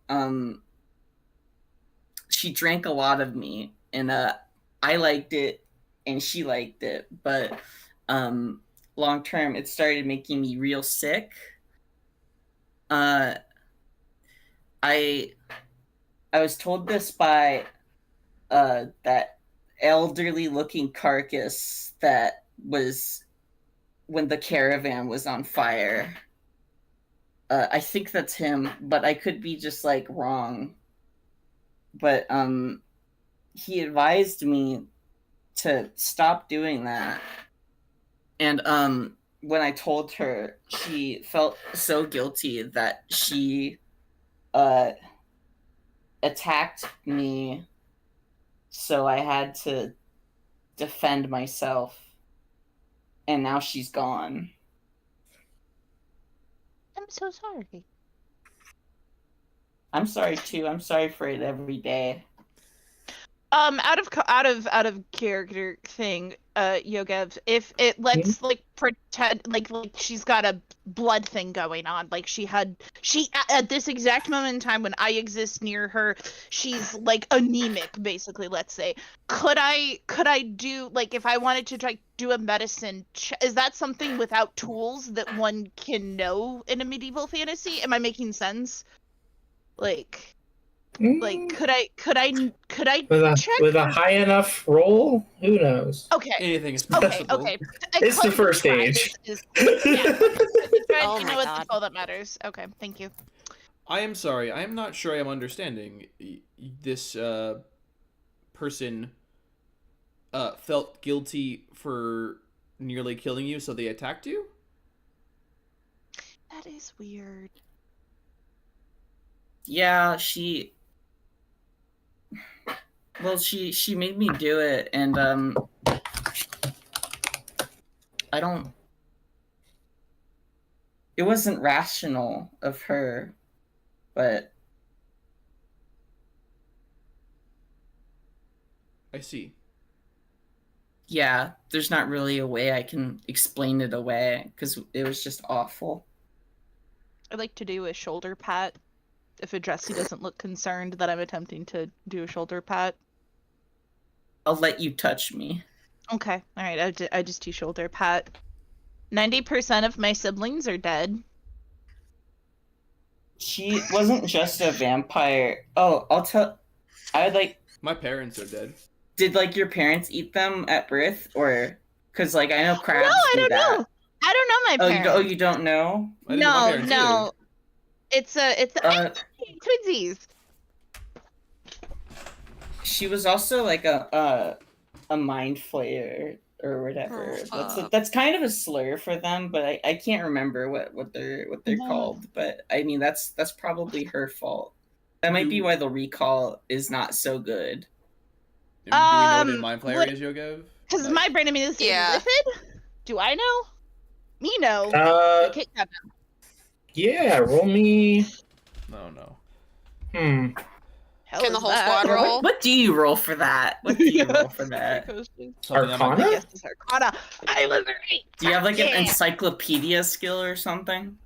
she drank a lot of me, and I liked it and she liked it, but long term it started making me real sick. I was told this by that elderly looking carcass that was when the caravan was on fire. I think that's him, but I could be just like wrong. But he advised me to stop doing that. And when I told her, she felt so guilty that she attacked me, so I had to defend myself. And now she's gone. I'm so sorry. I'm sorry too. I'm sorry for it every day. Out of character thing, Yogev, if it lets like pretend like she's got a blood thing going on, like she at this exact moment in time when I exist near her, she's like anemic, basically. Let's say, could I do like if I wanted to try do a medicine? Is that something without tools that one can know in a medieval fantasy? Am I making sense? Like could I check with a high enough roll? Who knows? Okay. Anything is possible. Okay. It's the first stage. Yeah. Oh You my know what? God. That's all that matters. Okay, thank you. I am sorry. I am not sure I am understanding. This person felt guilty for nearly killing you, so they attacked you? That is weird. Yeah, well, she made me do it, and I don't. It wasn't rational of her, but I see. yeah, there's not really a way I can explain it away because it was just awful. I'd like to do a shoulder pat. If Adressy doesn't look concerned that I'm attempting to do a shoulder pat. I'll let you touch me. Okay, all right. I just do shoulder pat. 90% of my siblings are dead. She wasn't just a vampire. Oh, I would like. My parents are dead. Did like your parents eat them at birth, or because like I know crabs. No, I do don't that. know. I don't know my parents. You don't know? I didn't know my parents either. It's twinsies. She was also like a mind flayer or whatever. That's kind of a slur for them, but I can't remember what they're called. But I mean that's probably her fault. That might be why the recall is not so good. Do we know what a mind flayer is, Yogev? Because my brain, I mean, is Yeah. Lithid? Do I know? Me know. Okay, Yeah, roll me. No. Can the whole squad roll? What do you roll for that? What do you roll for that? Arcana? Yes, it's Arcana. I was right. Do you have like an encyclopedia skill or something?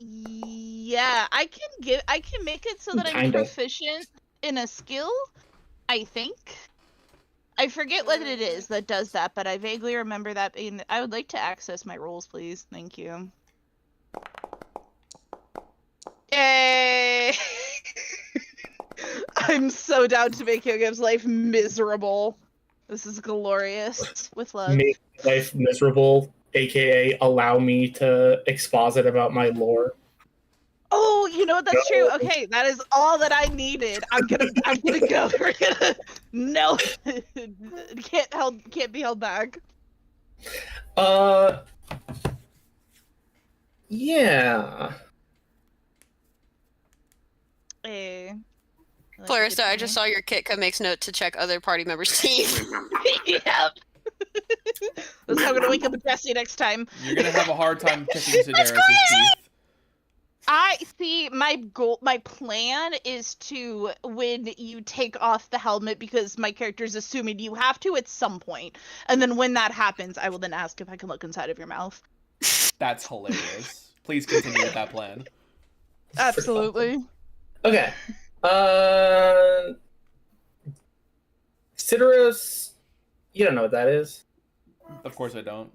Yeah, I can make it so that I'm Kinda. proficient in a skill, I think. I forget what it is that does that, but I vaguely remember that being. I would like to access my rolls, please. Thank you. Yay! I'm so down to make Yogev's life miserable. This is glorious. With love. Make life miserable, aka allow me to exposit about my lore. Oh, you know what? That's true. Okay, that is all that I needed. I'm gonna go. We're gonna. No, can't be held back. Yeah. Hey. Clarissa, I just saw your Kitka makes note to check other party members' teeth. Yep. That's how I'm gonna wake up with Jesse next time. You're gonna have a hard time checking Sedaris' teeth. I see. My plan is to, when you take off the helmet, because my character is assuming you have to at some point, and then when that happens, I will then ask if I can look inside of your mouth. That's hilarious. Please continue with that plan. Absolutely. Okay. Citrus, you don't know what that is. Of course I don't.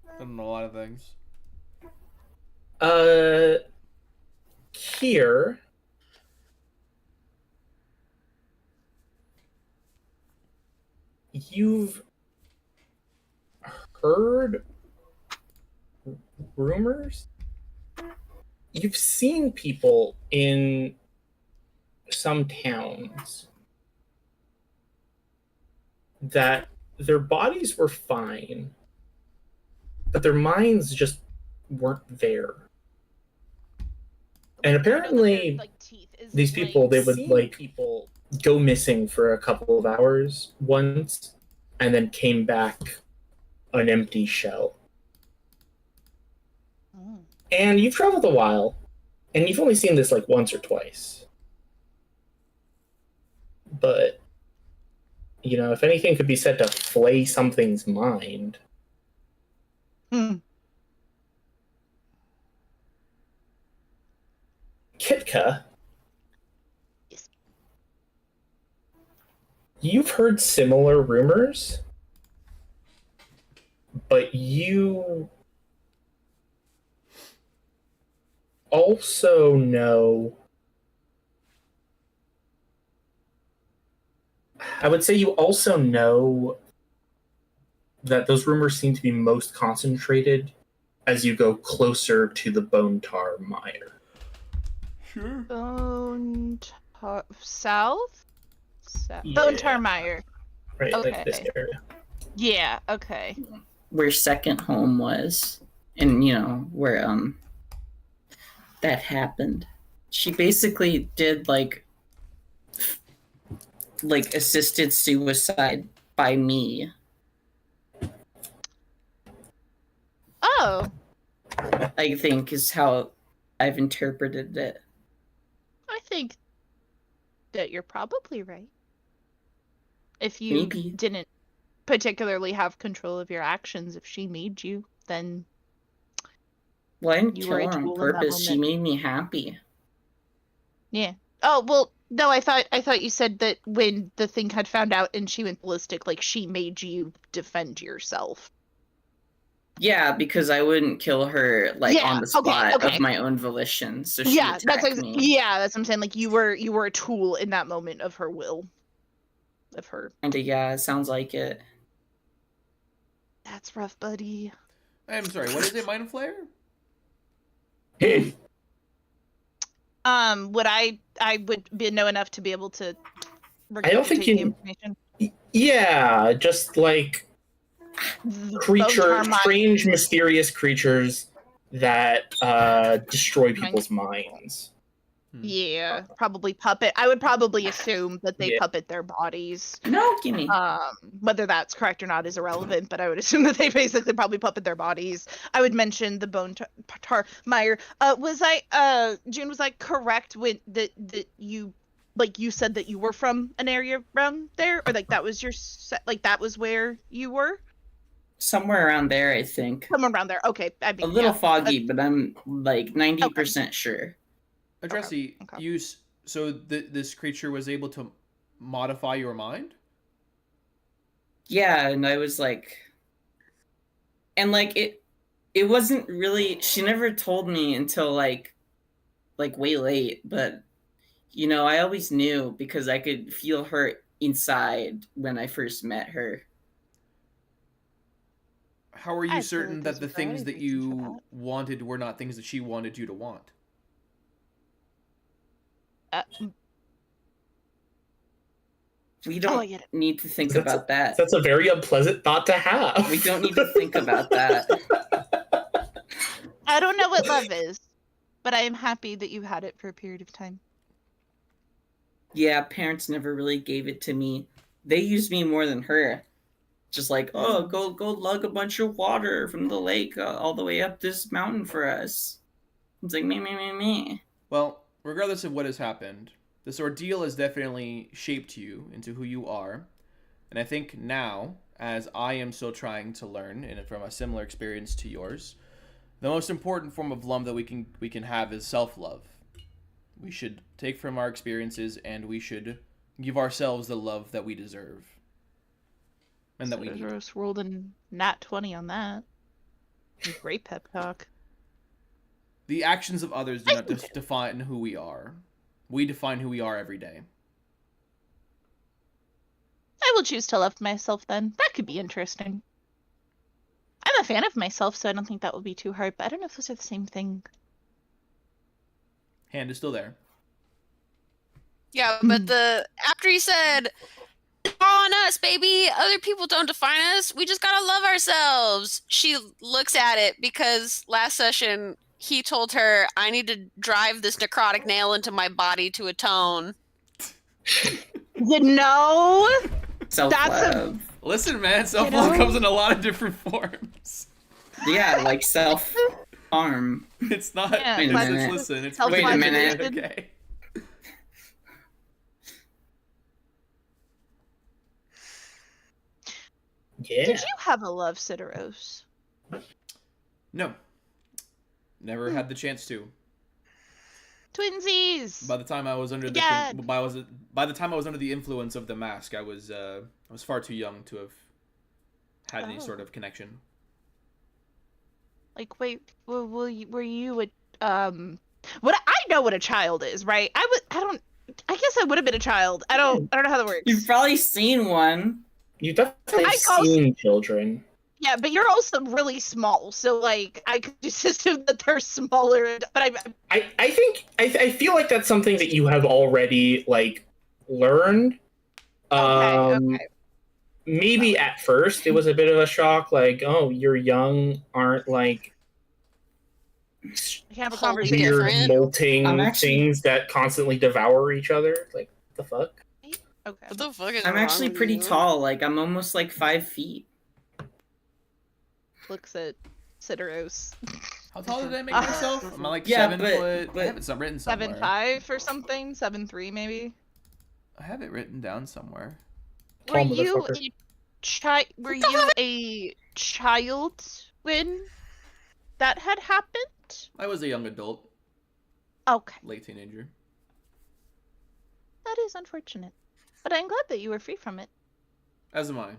I don't know a lot of things. Here, you've heard rumors? You've seen people in some towns that their bodies were fine, but their minds just weren't there. And I know that their, apparently, like, teeth isn't, these people, they would seen. like people go missing for a couple of hours once, and then came back an empty shell. Mm. And you've traveled a while, and you've only seen this like once or twice. But, you know, if anything could be said to flay something's mind. Hmm. Kitka, Yes. you've heard similar rumors, but you also know, I would say you also know that those rumors seem to be most concentrated as you go closer to the Bone Tar Mire. Sure. Bone Tar... South? Yeah. Bone Tar Mire. Right, Okay. like this area. Yeah, okay. Where second home was, and you know where that happened. She basically did like assisted suicide by me. Oh, I think is how I've interpreted it. I think that you're probably right. If you Maybe. didn't particularly have control of your actions, if she made you, then Well, I didn't you kill were a her on tool in that purpose. She moment. made me happy. Yeah. Oh, well, no, I thought you said that when the thing had found out and she went ballistic, like she made you defend yourself. Yeah, because I wouldn't kill her like Yeah, on the spot okay. of my own volition. So she Yeah, that's attacked me. yeah, that's what I'm saying. Like you were a tool in that moment of her will. Of her. Kinda, yeah, it sounds like it. That's rough, buddy. I'm sorry, what is it, Mind Flare? Would I would be know enough to be able to I don't think regurgitate you- the information? Yeah, just like strange, mysterious creatures that destroy people's minds. Yeah, probably puppet. I would probably assume that they Yeah. puppet their bodies. No, gimme. Whether that's correct or not is irrelevant, but I would assume that they basically probably puppet their bodies. I would mention the Bone Tar Mire. June, was I correct when that you said that you were from an area around there, or like that was your that was where you were? Somewhere around there, I think. Somewhere around there. Okay, I mean, A little yeah, foggy, but I'm like 90% sure. Addressy, Okay. so this creature was able to modify your mind? Yeah, and I was like, and like it wasn't really. She never told me until like way late, but you know, I always knew because I could feel her inside when I first met her. How are you I feel certain like that there's the a things variety that of reasons for you wanted were not things that she wanted you to want? We don't I get it. need to think That's about that. That's a very unpleasant thought to have. We don't need to think about that. I don't know what love is, but I am happy that you had it for a period of time. Yeah, parents never really gave it to me. They used me more than her. Just like, oh, go lug a bunch of water from the lake all the way up this mountain for us. It's like me. Well, regardless of what has happened, this ordeal has definitely shaped you into who you are. And I think now, as I am still trying to learn, and from a similar experience to yours, the most important form of love that we can have is self-love. We should take from our experiences, and we should give ourselves the love that we deserve. And that we need. Just rolled a nat 20 on that. Great pep talk. The actions of others do not define who we are. We define who we are every day. I will choose to love myself then. That could be interesting. I'm a fan of myself, so I don't think that will be too hard, but I don't know if those are the same thing. Hand is still there. Yeah, but after he said, "It's all on us, baby. Other people don't define us. We just gotta love ourselves." She looks at it because last session he told her, I need to drive this necrotic nail into my body to atone. You know, Self-love. Listen, man, self-love comes in a lot of different forms. Yeah, like self-harm. It's not. Yeah, Wait a minute. Listen, it's Wait a minute. Okay. Yeah. Did you have a love, Sideros? No. Never had the chance to. Twinsies. By the time I was under Dad. by the time I was under the influence of the mask, I was far too young to have had any sort of connection. Like, wait, were you a What I know what a child is, right? I guess I would have been a child. I don't know how that works. You've probably seen one. You've definitely seen children. Yeah, but you're also really small, so like I could just assume that they're smaller. But I feel like that's something that you have already like learned. Okay. Maybe at first it was a bit of a shock, like, oh, you're young, aren't like I can have a Wholly conversation. weird different. molting things that constantly devour each other. Like, what the fuck? Okay. What the fuck is I'm wrong actually with pretty you? tall. Like, I'm almost like 5 feet. Looks at Sideros. How tall did I make myself? Am I like Yeah, 7 but- foot? I but- have it written somewhere. 7'5" or something. 7'3" maybe. I have it written down somewhere. Were Tall you motherfucker. were you a child when that had happened? I was a young adult, Okay, late teenager. that is unfortunate, but I'm glad that you were free from it. As am I.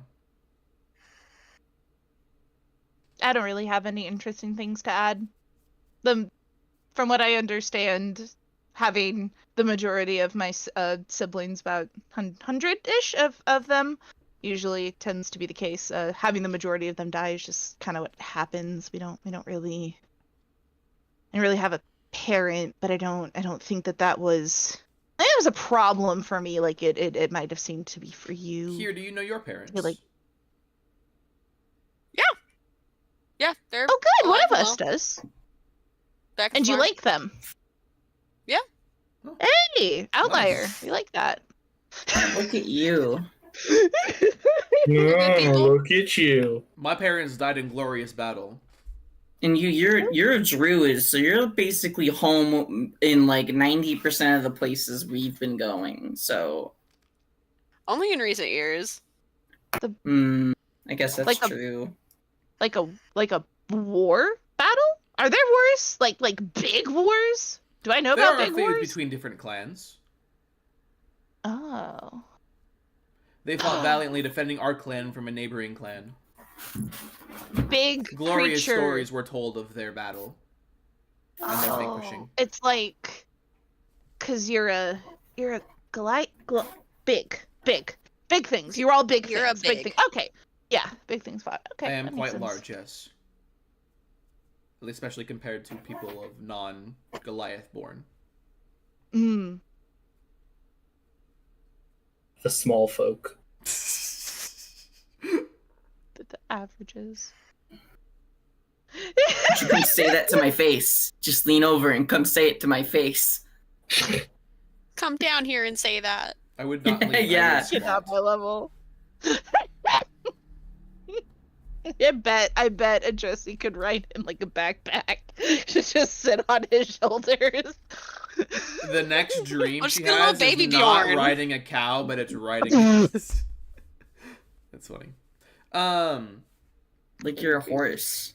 I don't really have any interesting things to add. From what I understand, having the majority of my siblings, about 100-ish of them, usually tends to be the case. Having the majority of them die is just kind of what happens. We don't really have a parent, but I don't think that was. I think it was a problem for me. Like it might have seemed to be for you. Here, do you know your parents? You're like, Yeah, they're oh, good. One of alive us well. does. Back And you farm. like them? Yeah. Oh. Hey, outlier. Nice. We like that. Look at you. people. Look at you. My parents died in glorious battle. And you're a druid, so you're basically home in like 90% of the places we've been going. So, Only in recent years. I guess that's Like a- true. like a war battle? Are there wars? Like big wars? Do I know There about are big feuds wars? between different clans. Oh. They fought valiantly defending our clan from a neighboring clan. Big Glorious creature. stories were told of their battle. And their vanquishing. It's like, cause you're a big things. You're all big You're a things. big. Thing. Okay. Yeah, big things fought. Okay. I am that makes quite sense. large, yes. Especially compared to people of non-Goliath born. Mm. The small folk. The averages. You come say that to my face. Just lean over and come say it to my face. Come down here and say that. I would not leave. I would Yeah. Get squat. out my level. I bet Jesse could ride in like a backpack. Just sit on his shoulders. The next dream I'm she just gonna has baby is not Bjorn. riding a cow, but it's riding. That's funny. Like you're a horse.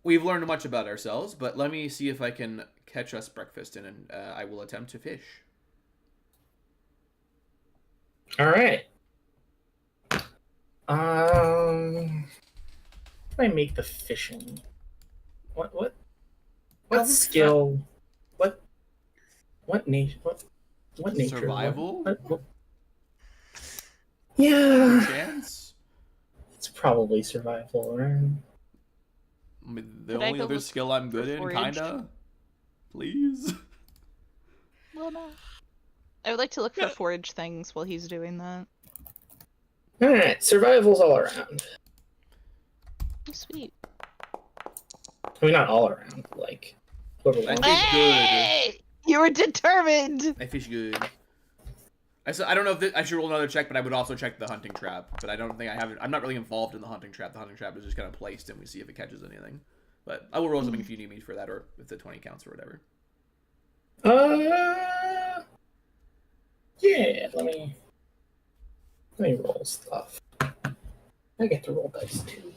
We've learned much about ourselves, but let me see if I can catch us breakfast, and I will attempt to fish. All right. How do I make the fishing? What skill? What nature? What nature? Survival? What? Yeah, Chance? it's probably survival, right? I mean, the Could I only go other look skill I'm good for in, forage? kinda. Please. Well, no. I would like to look for forage things while he's doing that. All right, survival's all around. Oh, sweet. I mean, not all around. Like, whoever I wants. think- Hey! You were determined. I fish good. I don't know if I should roll another check, but I would also check the hunting trap. But I don't think I have it. I'm not really involved in the hunting trap. The hunting trap is just kind of placed, and we see if it catches anything. But I will roll something if you need me for that, or if the 20 counts or whatever. Yeah. Let me roll stuff. I get to roll dice too.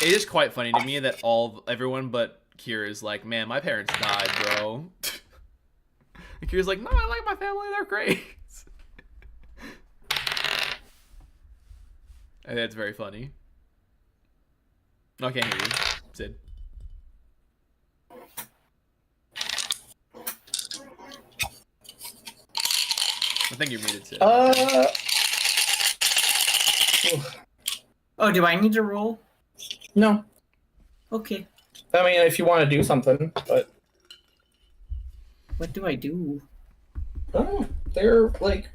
It is quite funny to me that everyone but Kira is like, man, my parents died, bro. And Kira's like, no, I like my family. They're great. And that's very funny. No, I can't hear you, Sid. I think you're muted, Sid. Oh, do I need to roll? No. Okay. I mean, if you want to do something, but What do I do? I don't know. They're like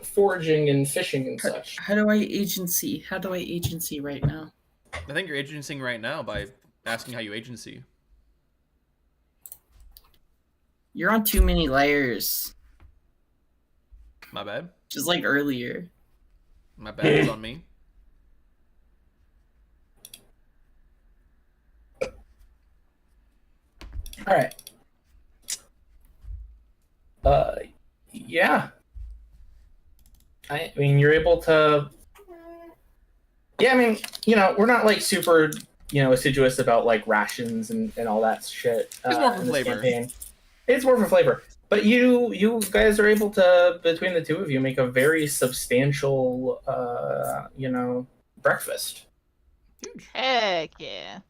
foraging and fishing and such. How do I agency? How do I agency right now? I think you're agencing right now by asking how you agency. You're on too many layers. My bad. Just like earlier. My bad. It's on me. All right. Yeah. I mean, you're able to. Yeah, I mean, we're not like super, assiduous about like rations and all that shit. It's more for in this flavor. campaign. It's more for flavor. But you guys are able to, between the two of you, make a very substantial, breakfast. Huge. Heck yeah.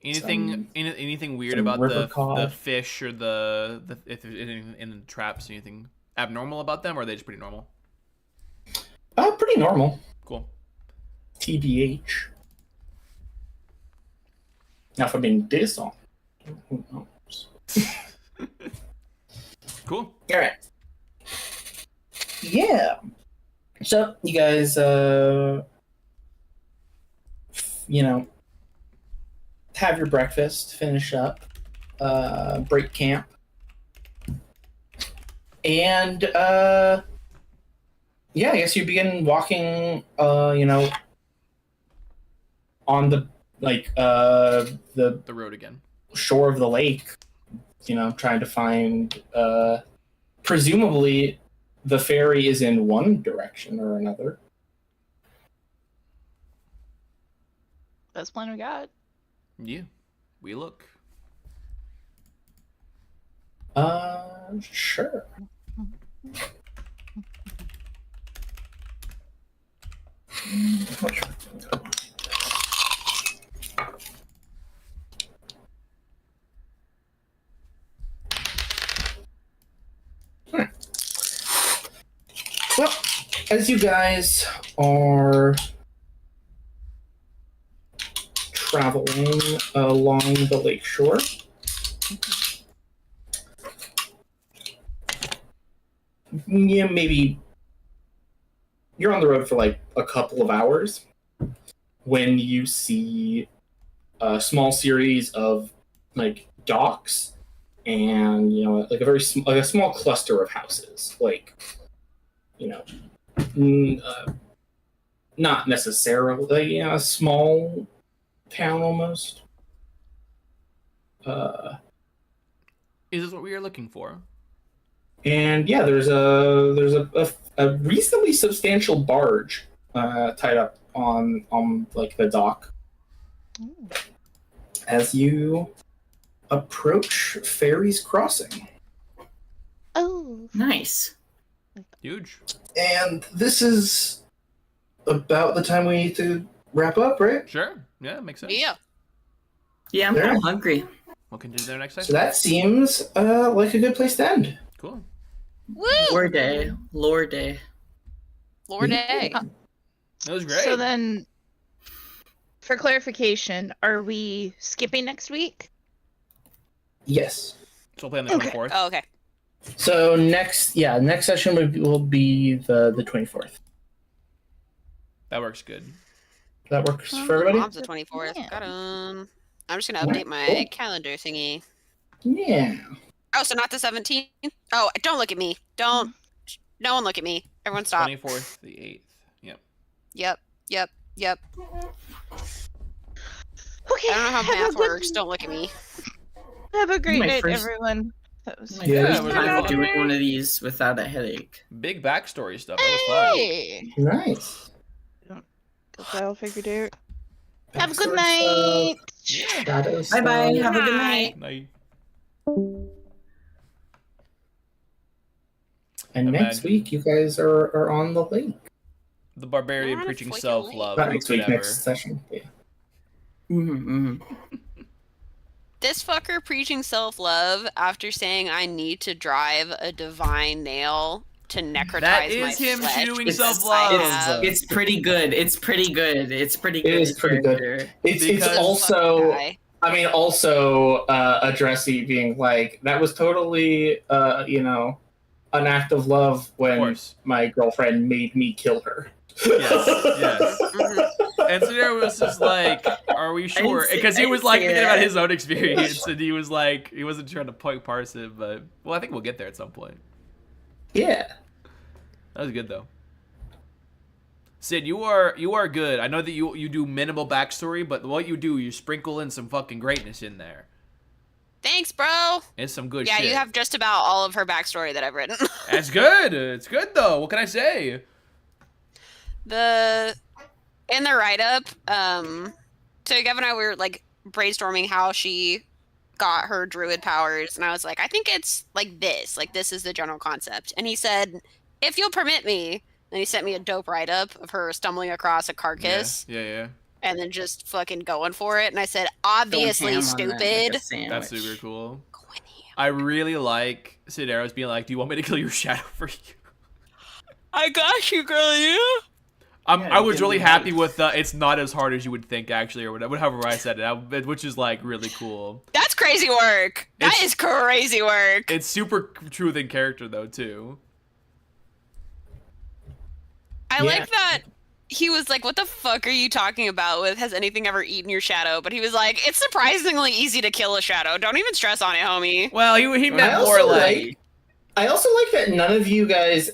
Anything weird some about river the cod. fish or the if there's anything in the traps? Anything abnormal about them, or are they just pretty normal? Pretty normal. Cool. TBH. Now, if I'm being this on, who knows? Cool. All right. Yeah. So you guys, have your breakfast, finish up, break camp, and I guess you begin walking, on the the The road again. shore of the lake, trying to find, presumably the ferry is in one direction or another. Best plan we got. Yeah. We look. Sure. Well, as you guys are traveling along the lakeshore, maybe you're on the road for like a couple of hours when you see a small series of like docks and like a small cluster of houses, like not necessarily a small town almost. Is this what we are looking for? And yeah, there's a reasonably substantial barge tied up on like the dock Ooh. as you approach Ferry's Crossing. Oh. Nice. Huge. And this is about the time we need to wrap up, right? Sure. Yeah, makes sense. Yeah. Yeah, I'm There. kind of hungry. We'll continue there next time. So that seems like a good place to end. Cool. Woo! Lore day. Lore day. Lord A. That was great. So then, for clarification, are we skipping next week? Yes. So we'll play on the Okay. 24th. Oh, okay. So next session will be the 24th. That works good. That works for everybody? Mom's the 24th. Yeah. Got 'em. I'm just gonna update Alright, my cool. calendar thingy. Yeah. Oh, so not the 17th? Oh, don't look at me. Don't. No one look at me. Everyone stop. 24th, the 8th. Yep. Yep. Okay. I don't know how have a math good- works. Don't look at me. Have a great My night, first- everyone. That was My Yeah, first it was time fun. doing one of these without a headache. Big backstory stuff. That was fun. Hey. Nice. Got that all figured out. Have a good Backstory night. stuff, shadow Bye bye. stuff. Have a good Bye. night. Night. And next week, you guys are on the lake. The barbarian We're on a preaching freaking self-love. Not next week, whatever. next session. Yeah. This fucker preaching self-love after saying I need to drive a divine nail to necrotize That my is him flesh doing because self-love. I have- It's pretty good. It's pretty good. It's pretty good. It is pretty good. character. It's Because- also, guy. I mean, also addressing being like, that was totally, an act of love when course. my girlfriend made me kill her. Yes. Mhm. And Sudero was just like, "Are we sure?" say- Because I he was didn't like say thinking about that. his own experience, and he was like, he wasn't trying to parse it, but well, I think we'll get there at some point. Yeah. That was good though. Sid, you are good. I know that you do minimal backstory, but what you do, you sprinkle in some fucking greatness in there. Thanks, bro. It's some good Yeah, shit. you have just about all of her backstory that I've written. That's good. It's good though. What can I say? In the write-up, so Gavin and I were like brainstorming how she got her druid powers, and I was like, I think it's like this is the general concept. And he said, if you'll permit me. Then he sent me a dope write-up of her stumbling across a carcass Yeah. and then just fucking going for it. And I said, Going obviously ham on that, like stupid. a sandwich. That's super cool. Going ham. I really like Sideros being like, "Do you want me to kill your shadow for you?" I got you, girl. Yeah. I was give really me happy that. with it's not as hard as you would think actually, or whatever. However I said it, which is like really cool. That's crazy work. That It's- is crazy work. It's super true in character though too. I Yeah. like that he was like, what the fuck are you talking about with has anything ever eaten your shadow? But he was like, it's surprisingly easy to kill a shadow. Don't even stress on it, homie. Well, he meant I more also like I also like that none of you guys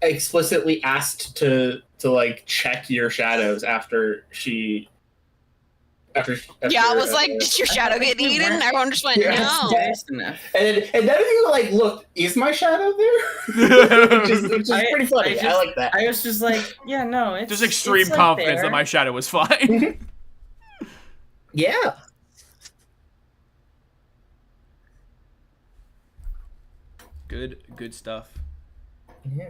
explicitly asked to like check your shadows after she. After Yeah, I was like, did your shadow get we eaten? weren't- Everyone just went, Yeah. no. Fast enough. and none of you like look. Is my shadow there? which is pretty funny. I like that. I was just like, yeah, no, it's just extreme it's, like, confidence there. that my shadow was fine. Yeah. Good stuff. Yeah.